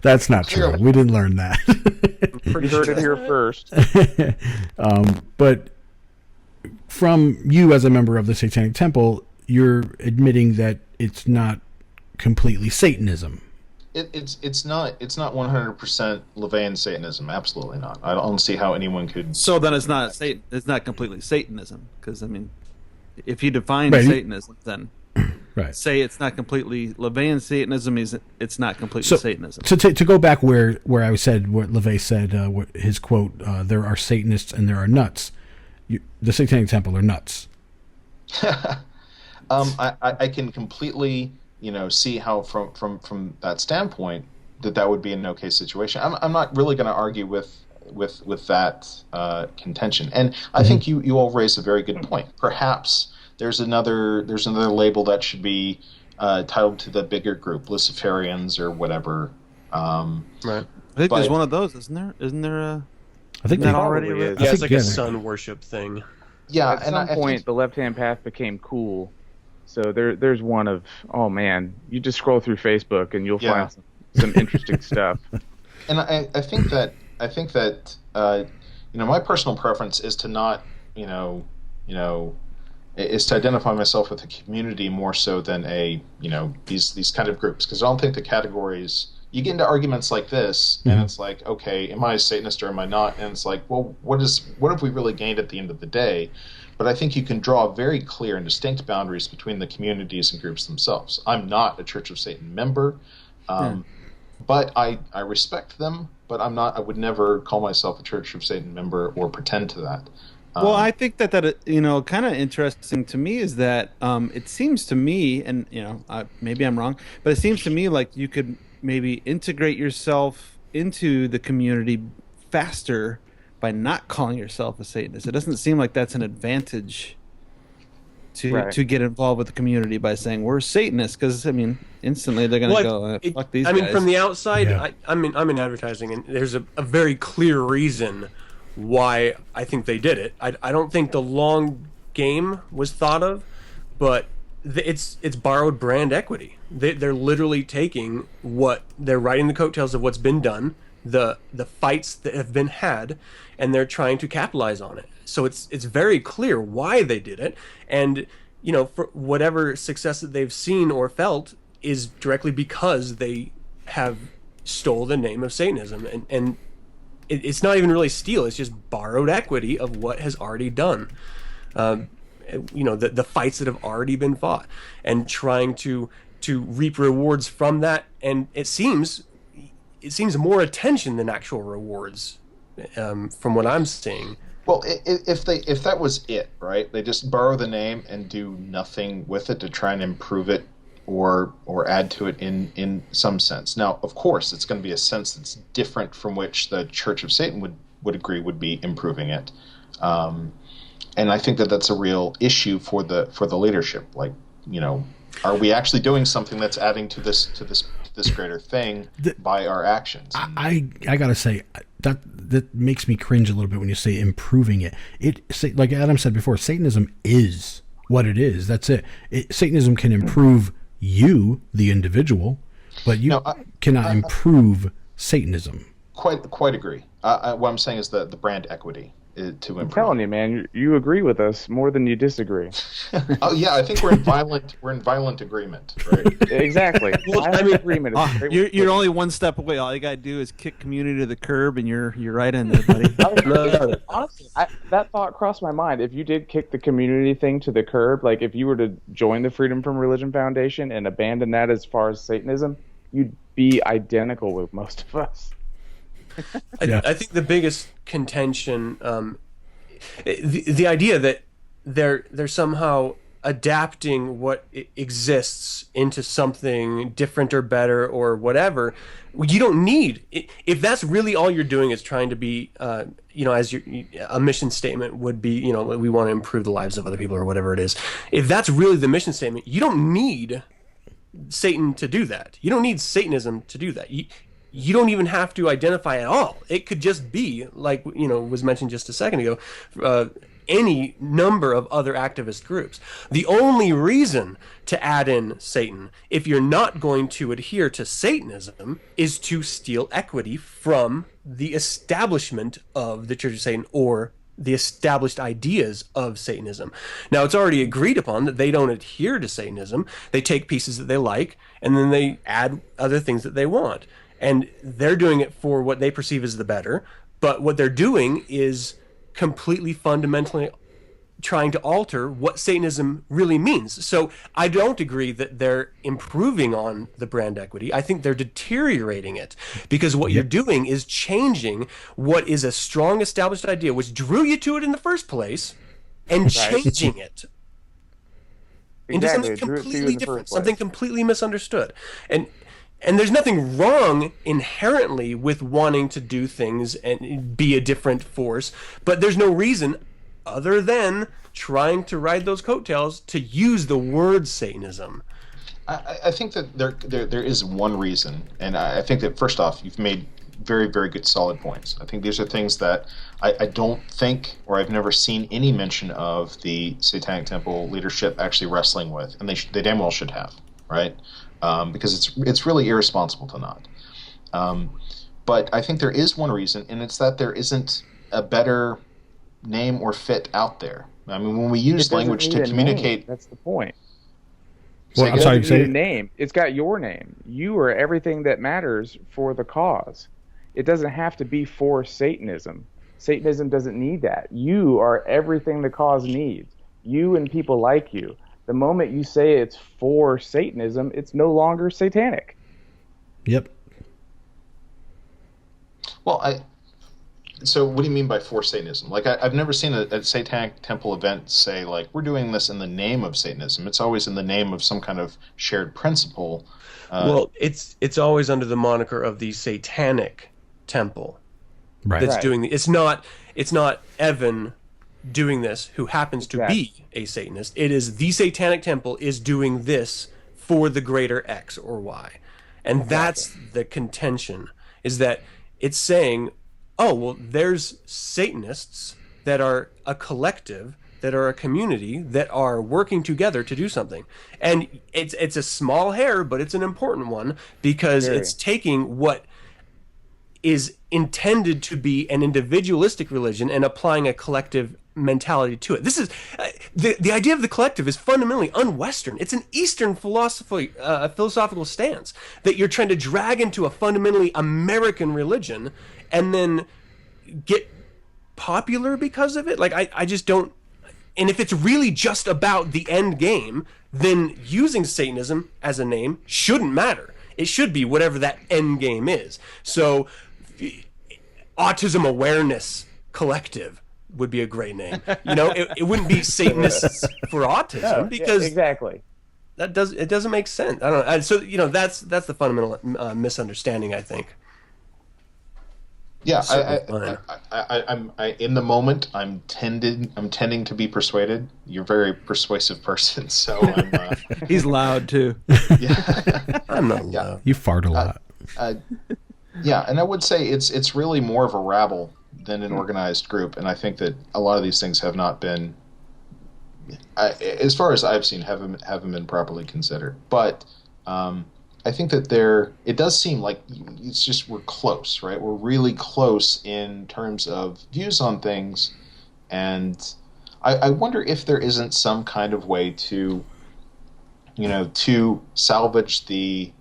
Speaker 3: That's not true. We didn't learn that.
Speaker 5: You heard it here first.
Speaker 3: But from you as a member of the Satanic Temple, you're admitting that it's not completely Satanism.
Speaker 6: It's not 100% LaVeyan Satanism. Absolutely not. I don't see how anyone could.
Speaker 2: So then it's not Satan. It's not completely Satanism because I mean, if you define
Speaker 3: Right.
Speaker 2: Satanism, then
Speaker 3: Right.
Speaker 2: say it's not completely LaVeyan Satanism. It's not completely Satanism.
Speaker 3: So to go back where I said what LaVey said, his quote, there are Satanists and there are nuts. The Satanic Temple are nuts.
Speaker 6: I can completely, see how from that standpoint that would be an okay situation. I'm not really going to argue with that contention, and I think you all raised a very good point. Perhaps there's another label that should be titled to the bigger group, Luciferians or whatever.
Speaker 4: Right.
Speaker 2: I think there's one of those, isn't there? Isn't there a?
Speaker 3: I think
Speaker 2: that already is.
Speaker 4: Yeah, it's like a sun worship thing.
Speaker 5: Yeah, at some point the left-hand path became cool. So there's one of, oh man, you just scroll through Facebook and you'll find some interesting stuff.
Speaker 6: And I think that my personal preference is to not is to identify myself with a community more so than these kind of groups, because I don't think the categories. You get into arguments like this, and it's like, okay, am I a Satanist or am I not? And it's like, well, what have we really gained at the end of the day? But I think you can draw very clear and distinct boundaries between the communities and groups themselves. I'm not a Church of Satan member, but I respect them. But I'm not. I would never call myself a Church of Satan member or pretend to that.
Speaker 2: Well, I think that kind of interesting to me is that it seems to me, and maybe I'm wrong, but it seems to me like you could maybe integrate yourself into the community faster by not calling yourself a Satanist. It doesn't seem like that's an advantage to get involved with the community by saying we're Satanists, because instantly they're going to go fuck these guys.
Speaker 4: From the outside, I'm in advertising, and there's a very clear reason why I think they did it. I don't think the long game was thought of, but it's borrowed brand equity. They're literally taking they're riding the coattails of what's been done, the fights that have been had, and they're trying to capitalize on it. So it's very clear why they did it, and for whatever success that they've seen or felt is directly because they have stole the name of Satanism, and it's not even really steal. It's just borrowed equity of what has already done. The fights that have already been fought, and trying to reap rewards from that. And it seems more attention than actual rewards, from what I'm seeing.
Speaker 6: Well, if that was it, right? They just borrow the name and do nothing with it to try and improve it or add to it in some sense. Now, of course, it's going to be a sense that's different from which the Church of Satan would agree would be improving it. And I think that's a real issue for the leadership. Like, are we actually doing something that's adding to this greater thing by our actions?
Speaker 3: I gotta say that makes me cringe a little bit when you say improving it. Like Adam said before, Satanism is what it is. That's it. Satanism can improve you, the individual, but you cannot improve Satanism.
Speaker 6: Quite agree. What I'm saying is the brand equity to improve.
Speaker 5: I'm telling you, man, you agree with us more than you disagree.
Speaker 6: Oh yeah, I think we're in violent agreement, right?
Speaker 5: Exactly. Agreement.
Speaker 2: You're only one step away. All you gotta do is kick community to the curb, and you're right in there, buddy.
Speaker 5: Honestly, that thought crossed my mind. If you did kick the community thing to the curb, like if you were to join the Freedom from Religion Foundation and abandon that as far as Satanism, you'd be identical with most of us.
Speaker 4: I think the biggest contention, the idea that they're somehow adapting what exists into something different or better or whatever, you don't need. If that's really all you're doing is trying to be, as a mission statement would be, we want to improve the lives of other people or whatever it is. If that's really the mission statement, you don't need Satan to do that. You don't need Satanism to do that. You don't even have to identify at all. It could just be, like, was mentioned just a second ago, any number of other activist groups. The only reason to add in Satan, if you're not going to adhere to Satanism, is to steal equity from the establishment of the Church of Satan or the established ideas of Satanism. Now, it's already agreed upon that they don't adhere to Satanism. They take pieces that they like, and then they add other things that they want. And they're doing it for what they perceive as the better, but what they're doing is completely fundamentally trying to alter what Satanism really means. So I don't agree that they're improving on the brand equity. I think they're deteriorating it, because what you're doing is changing what is a strong established idea, which drew you to it in the first place, and changing it into something completely different, something completely misunderstood. And there's nothing wrong inherently with wanting to do things and be a different force, but there's no reason other than trying to ride those coattails to use the word Satanism.
Speaker 6: I think that there is one reason, and I think that first off, you've made very, very good solid points. I think these are things that I don't think, or I've never seen any mention of the Satanic Temple leadership actually wrestling with, and they damn well should have, right? Because it's really irresponsible to not. But I think there is one reason, and it's that there isn't a better name or fit out there. I mean, when we use language to communicate,
Speaker 5: that's the point.
Speaker 3: Well, I'm sorry, say
Speaker 5: name. It's got your name. You are everything that matters for the cause. It doesn't have to be for Satanism. Satanism doesn't need that. You are everything the cause needs. You and people like you. The moment you say it's for Satanism, it's no longer satanic.
Speaker 3: Yep.
Speaker 6: Well, so what do you mean by for Satanism? Like, I've never seen a Satanic Temple event say, like, we're doing this in the name of Satanism. It's always in the name of some kind of shared principle.
Speaker 4: Well, it's always under the moniker of the Satanic Temple that's doing the. It's not Evan doing this who happens to be a Satanist. It is the Satanic Temple is doing this for the greater X or Y. And that's the contention, is that it's saying, oh, well, there's Satanists that are a collective, that are a community, that are working together to do something. And it's a small hair, but it's an important one, because it's taking what is intended to be an individualistic religion and applying a collective mentality to it. This is the idea of the collective is fundamentally un-Western. It's an Eastern philosophical stance that you're trying to drag into a fundamentally American religion and then get popular because of it. Like, I just don't. And if it's really just about the end game, then using Satanism as a name shouldn't matter. It should be whatever that end game is. So Autism Awareness Collective would be a great name. You know, it wouldn't be Satanists for autism, because
Speaker 5: exactly
Speaker 4: it doesn't make sense. I don't know. So, you know, that's the fundamental misunderstanding, I think.
Speaker 6: Yeah, I'm in the moment. I'm tending to be persuaded. You're a very persuasive person, so I'm.
Speaker 2: He's loud too.
Speaker 6: Yeah,
Speaker 4: I'm not loud.
Speaker 3: You fart a lot.
Speaker 6: Yeah, and I would say it's really more of a rabble than an organized group, and I think that a lot of these things have not been, as far as I've seen, haven't been properly considered. But I think that it does seem like it's just we're close, right? We're really close in terms of views on things, and I wonder if there isn't some kind of way to, to salvage the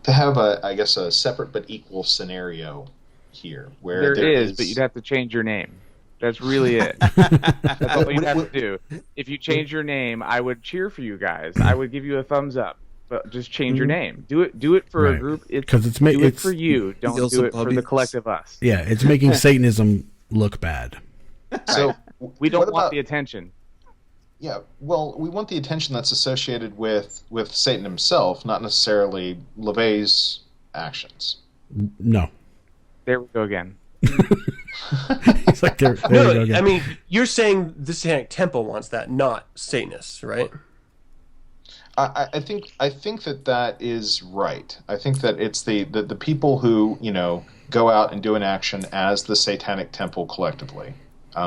Speaker 6: to have a separate but equal scenario here where
Speaker 5: there is, but you'd have to change your name. That's really it. That's all you have to do. If you change your name, I would cheer for you guys. I would give you a thumbs up. But just change your name. Do it for a group. Do it for you. Don't do it for the collective us.
Speaker 3: Yeah, it's making Satanism look bad.
Speaker 6: So
Speaker 5: we don't want the attention.
Speaker 6: Yeah, well, we want the attention that's associated with Satan himself, not necessarily LaVey's actions.
Speaker 3: No.
Speaker 5: There we go again.
Speaker 3: It's like there we go again.
Speaker 4: I mean, you're saying the Satanic Temple wants that, not Satanists, right?
Speaker 6: I think that is right. I think that it's the people who go out and do an action as the Satanic Temple collectively,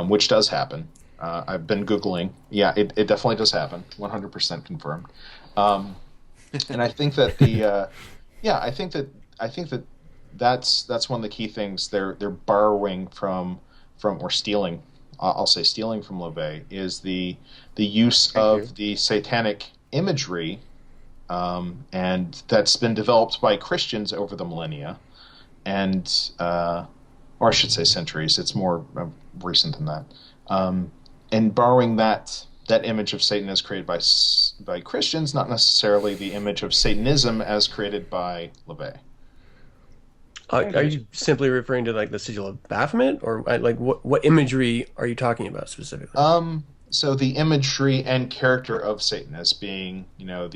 Speaker 6: which does happen. I've been Googling. Yeah, it definitely does happen. 100% confirmed. And I think that I think that that's one of the key things they're borrowing from or stealing. I'll say stealing from LaVey is the use of the satanic imagery, and that's been developed by Christians over the millennia, and or I should say centuries. It's more recent than that. And borrowing that image of Satan as created by Christians, not necessarily the image of Satanism as created by LaVey.
Speaker 4: Are you simply referring to like the sigil of Baphomet, or like what imagery are you talking about specifically?
Speaker 6: So the imagery and character of Satan as being, of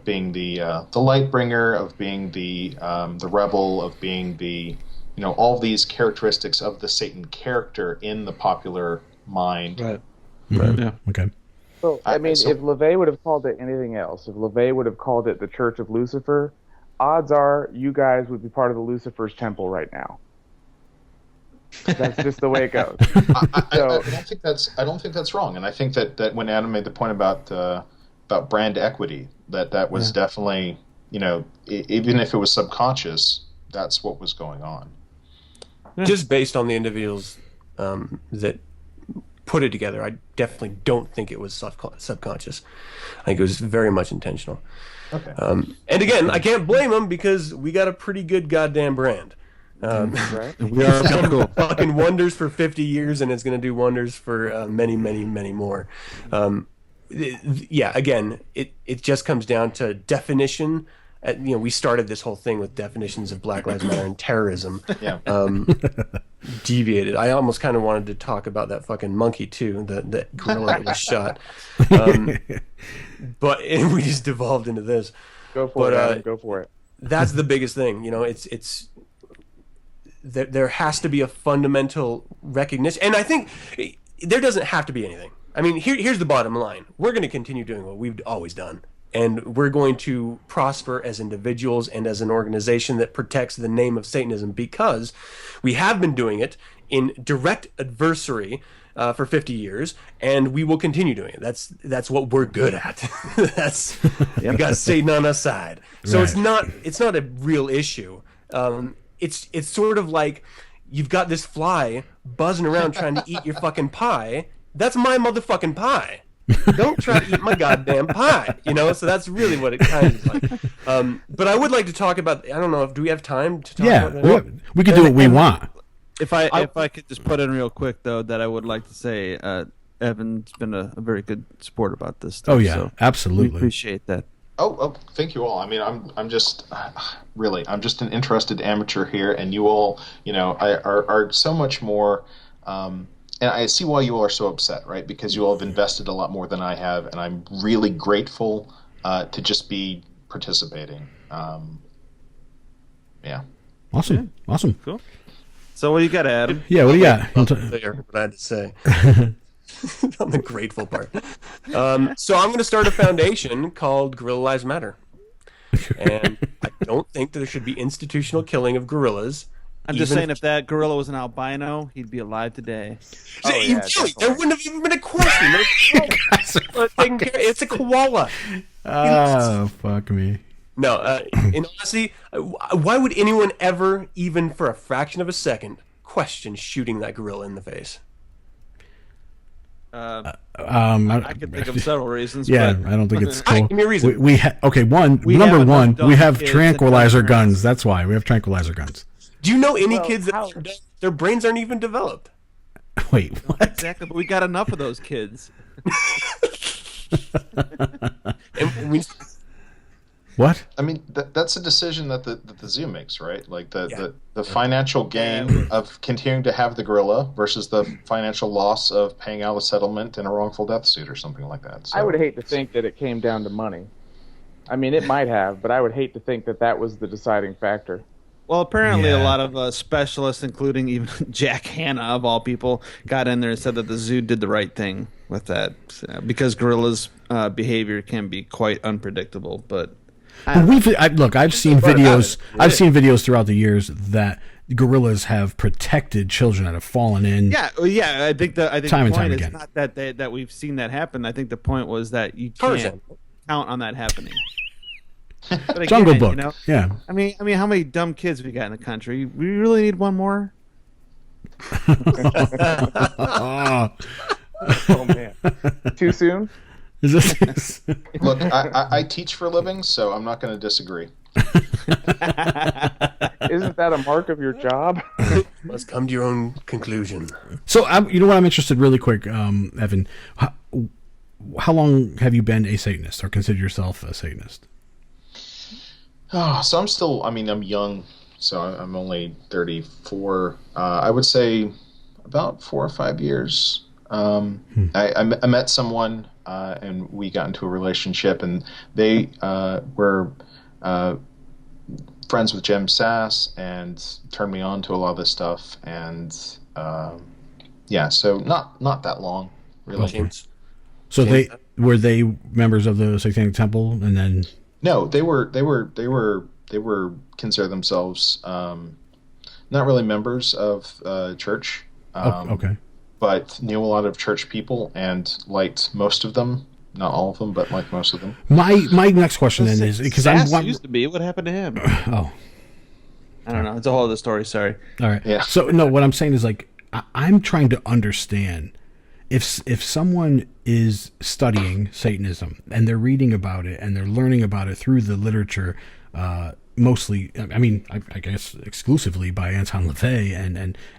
Speaker 6: being the light bringer, of being the rebel, of being the, all these characteristics of the Satan character in the popular mind.
Speaker 4: Right.
Speaker 3: Right. Yeah. Okay.
Speaker 5: So, if LaVey would have called it anything else, if LaVey would have called it the Church of Lucifer, odds are you guys would be part of the Lucifer's temple right now. That's just the way it goes.
Speaker 6: I don't think that's wrong, and I think that when Adam made the point about brand equity, that was definitely, even if it was subconscious, that's what was going on.
Speaker 4: Just based on the individuals that put it together, I definitely don't think it was subconscious. I think it was very much intentional.
Speaker 6: Okay.
Speaker 4: And again, I can't blame them because we got a pretty good goddamn brand.
Speaker 2: Right. We are
Speaker 4: done fucking wonders for 50 years, and it's going to do wonders for many, many, many more. Again, it just comes down to definition. We started this whole thing with definitions of Black Lives Matter and terrorism. Yeah. Deviated. I almost kind of wanted to talk about that fucking monkey too, that gorilla that was shot. But we just devolved into this.
Speaker 5: Go for it, Adam. Go for it.
Speaker 4: That's the biggest thing. It's there has to be a fundamental recognition, and I think there doesn't have to be anything. I mean, here's the bottom line: we're going to continue doing what we've always done, and we're going to prosper as individuals and as an organization that protects the name of Satanism, because we have been doing it in direct adversary for 50 years, and we will continue doing it. That's what we're good at. We got Satan on our side, so
Speaker 3: Right.
Speaker 4: it's not a real issue. It's sort of like you've got this fly buzzing around trying to eat your fucking pie. That's my motherfucking pie. Don't try to eat my goddamn pie. So that's really what it kind of is like. But I would like to talk about. I don't know do we have time to talk about that?
Speaker 3: We can do what we want.
Speaker 2: If I could just put in real quick though, that I would like to say, Evan's been a very good sport about this stuff.
Speaker 3: Oh yeah,
Speaker 2: so
Speaker 3: absolutely.
Speaker 2: we appreciate that.
Speaker 6: Oh, thank you all. I mean, I'm just I'm just an interested amateur here, and you all, are so much more. And I see why you all are so upset, right? Because you all have invested a lot more than I have, and I'm really grateful to just be participating. Yeah.
Speaker 3: Awesome. Awesome.
Speaker 2: Cool. So what do you got, Adam?
Speaker 3: Yeah. What do you got?
Speaker 4: What I had to say. On the grateful part. So I'm going to start a foundation called Gorilla Lives Matter. And I don't think that there should be institutional killing of gorillas.
Speaker 2: I'm just saying, if that gorilla was an albino, he'd be alive today.
Speaker 4: There wouldn't have even been a question. It's a koala.
Speaker 3: Oh, fuck me.
Speaker 4: No, in honesty, why would anyone ever, even for a fraction of a second, question shooting that gorilla in the face?
Speaker 2: I could think of several reasons.
Speaker 3: Yeah,
Speaker 2: but...
Speaker 3: I don't think it's cool.
Speaker 4: Give me a reason.
Speaker 3: We have tranquilizer guns. That's why we have tranquilizer guns.
Speaker 4: Do you know any kids that their brains aren't even developed?
Speaker 3: Wait, what?
Speaker 2: Exactly, but we got enough of those kids.
Speaker 3: What?
Speaker 6: I mean, that's a decision that the zoo makes, right? Like the financial gain of continuing to have the gorilla versus the financial loss of paying out a settlement in a wrongful death suit or something like that. So.
Speaker 5: I would hate to think that it came down to money. I mean, it might have, but I would hate to think that was the deciding factor.
Speaker 2: Well, apparently a lot of specialists, including even Jack Hanna, of all people, got in there and said that the zoo did the right thing with that, because gorillas' behavior can be quite unpredictable. But
Speaker 3: I've seen videos. I've seen videos throughout the years that gorillas have protected children that have fallen in.
Speaker 2: Yeah. I think the
Speaker 3: time
Speaker 2: point is
Speaker 3: again.
Speaker 2: not that we've seen that happen. I think the point was that you can't count on that happening. But again,
Speaker 3: Jungle Book. Yeah.
Speaker 2: I mean, how many dumb kids we got in the country? We really need one more.
Speaker 5: Oh man, too soon?
Speaker 3: Is this?
Speaker 6: Look, I teach for a living, so I'm not going to disagree.
Speaker 5: Isn't that a mark of your job?
Speaker 4: Must come to your own conclusion.
Speaker 3: So, you know what? I'm interested, really quick, Evan. How long have you been a Satanist, or consider yourself a Satanist?
Speaker 6: Oh, so I'm young, so I'm only 34. I would say about 4 or 5 years. I met someone, and we got into a relationship, and they were friends with Jim Sass and turned me on to a lot of this stuff. And so not that long, really.
Speaker 3: Okay. So were they members of the Satanic Temple, and then?
Speaker 6: No, they were consider themselves not really members of church.
Speaker 3: Okay.
Speaker 6: But knew a lot of church people and liked most of them. Not all of them, but liked most of them.
Speaker 3: My next question then is, because
Speaker 2: Sass used to be. What happened to him?
Speaker 3: Oh,
Speaker 2: I don't know. It's a whole other story. Sorry.
Speaker 3: all right.
Speaker 6: Yeah.
Speaker 3: So no, what I'm saying is, like, I'm trying to understand if someone is studying Satanism and they're reading about it and they're learning about it through the literature, mostly, I mean, I guess exclusively by Anton LaVey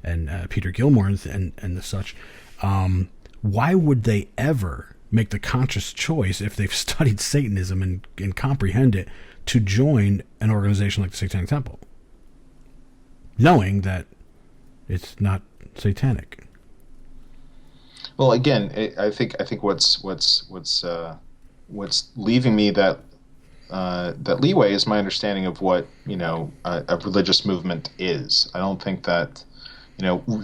Speaker 3: and Peter Gilmore and the such, why would they ever make the conscious choice, if they've studied Satanism and comprehend it, to join an organization like the Satanic Temple, knowing that it's not satanic?
Speaker 6: Well, again, I think what's leaving me that leeway is my understanding of what a religious movement is. I don't think that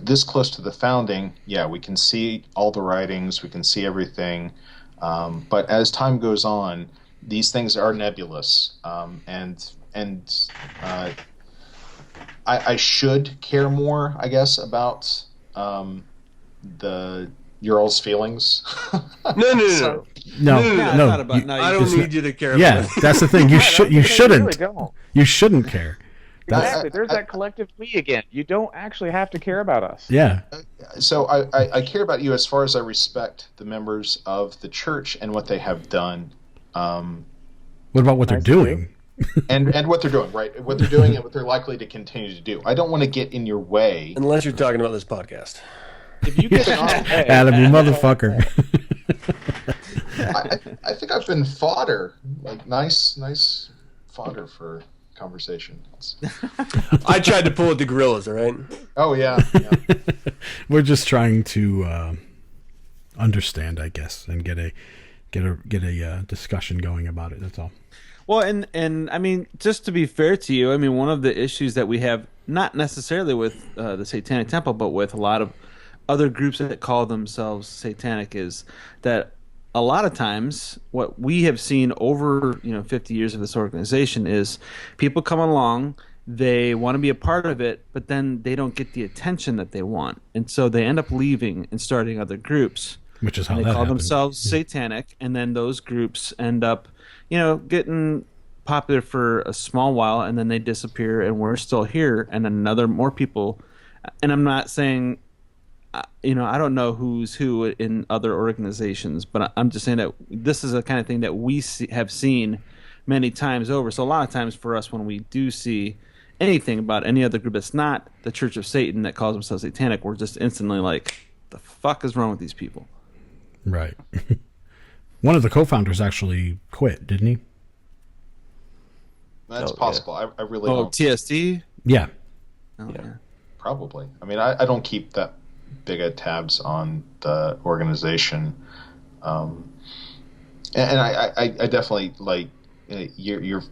Speaker 6: this close to the founding, we can see all the writings, we can see everything, but as time goes on, these things are nebulous, and I should care more, I guess, about your all's feelings.
Speaker 4: No.
Speaker 3: No,
Speaker 2: it's not about.
Speaker 4: I don't need you to care.
Speaker 3: Yeah,
Speaker 4: about it.
Speaker 3: that's the thing. You shouldn't.
Speaker 5: Really don't.
Speaker 3: You shouldn't care.
Speaker 5: Exactly. There's that collective we again. You don't actually have to care about us.
Speaker 3: Yeah.
Speaker 6: So I care about you as far as I respect the members of the church and what they have done.
Speaker 3: What about what they're doing?
Speaker 6: and what they're doing, right? What they're doing and what they're likely to continue to do. I don't want to get in your way.
Speaker 4: Unless you're talking about this podcast.
Speaker 5: If you get
Speaker 3: Adam, you motherfucker.
Speaker 6: I think I've been fodder, like nice fodder for conversation.
Speaker 4: I tried to pull at the gorillas, all right?
Speaker 6: Oh yeah.
Speaker 3: We're just trying to understand, I guess, and get a discussion going about it. That's all.
Speaker 2: Well, and I mean, just to be fair to you, I mean, one of the issues that we have, not necessarily with the Satanic Temple, but with a lot of other groups that call themselves satanic, is that a lot of times what we have seen over 50 years of this organization is people come along, they want to be a part of it, but then they don't get the attention that they want, and so they end up leaving and starting other groups,
Speaker 3: Which is how
Speaker 2: they
Speaker 3: that
Speaker 2: call
Speaker 3: happened.
Speaker 2: themselves satanic, and then those groups end up getting popular for a small while, and then they disappear, and we're still here, and more people. And I'm not saying I don't know who's who in other organizations, but I'm just saying that this is the kind of thing that we have seen many times over. So a lot of times for us, when we do see anything about any other group that's not the Church of Satan that calls themselves satanic, we're just instantly like, the fuck is wrong with these people?
Speaker 3: Right. One of the co-founders actually quit, didn't he?
Speaker 6: That's possible. I really don't.
Speaker 2: TSD?
Speaker 3: Yeah.
Speaker 2: Yeah.
Speaker 6: Probably. I mean, I don't keep that big of tabs on the organization, and I definitely like your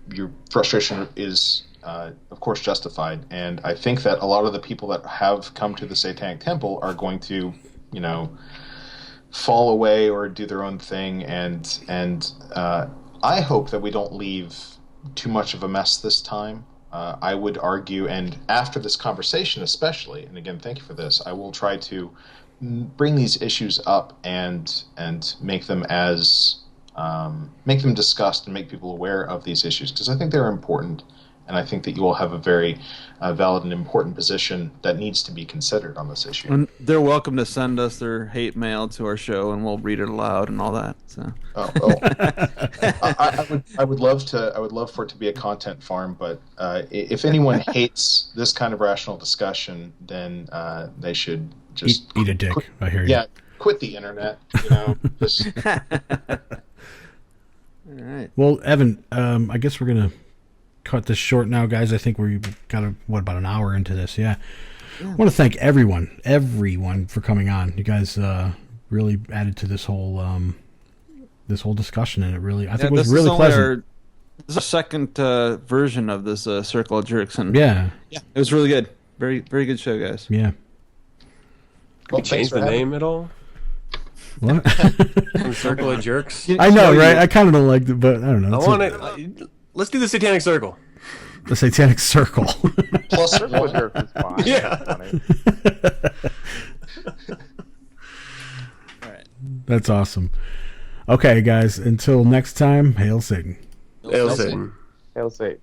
Speaker 6: frustration is of course justified, and I think that a lot of the people that have come to the Satanic Temple are going to fall away or do their own thing, and I hope that we don't leave too much of a mess this time. I would argue, and after this conversation especially, and again, thank you for this, I will try to bring these issues up and make them discussed and make people aware of these issues, because I think they're important, And I think that you will have a very valid and important position that needs to be considered on this issue.
Speaker 2: And they're welcome to send us their hate mail to our show, and we'll read it aloud and all that. So.
Speaker 6: I would love for it to be a content farm, but if anyone hates this kind of rational discussion, then they should just
Speaker 3: eat a dick. I hear you.
Speaker 6: Yeah, quit the internet. Just.
Speaker 2: All right.
Speaker 3: Well, Evan, I guess we're gonna cut this short now, guys. I think we got about an hour into this. Yeah. I want to thank everyone for coming on. You guys really added to this whole discussion, and I think it was really pleasant.
Speaker 2: This is a second version of this Circle of Jerks, and
Speaker 3: yeah,
Speaker 2: it was really good. Very, very good show, guys.
Speaker 3: Yeah.
Speaker 4: Can we change the name at all?
Speaker 3: What?
Speaker 4: From Circle of Jerks.
Speaker 3: I know, right? I kind of don't like it, but I don't know.
Speaker 4: Let's do the Satanic Circle.
Speaker 3: The Satanic Circle.
Speaker 5: Plus, Circle of Jerks is fine.
Speaker 4: Yeah.
Speaker 2: All right.
Speaker 3: That's awesome. Okay, guys. Until next time, hail Satan.
Speaker 4: Hail Satan.
Speaker 5: Hail Satan.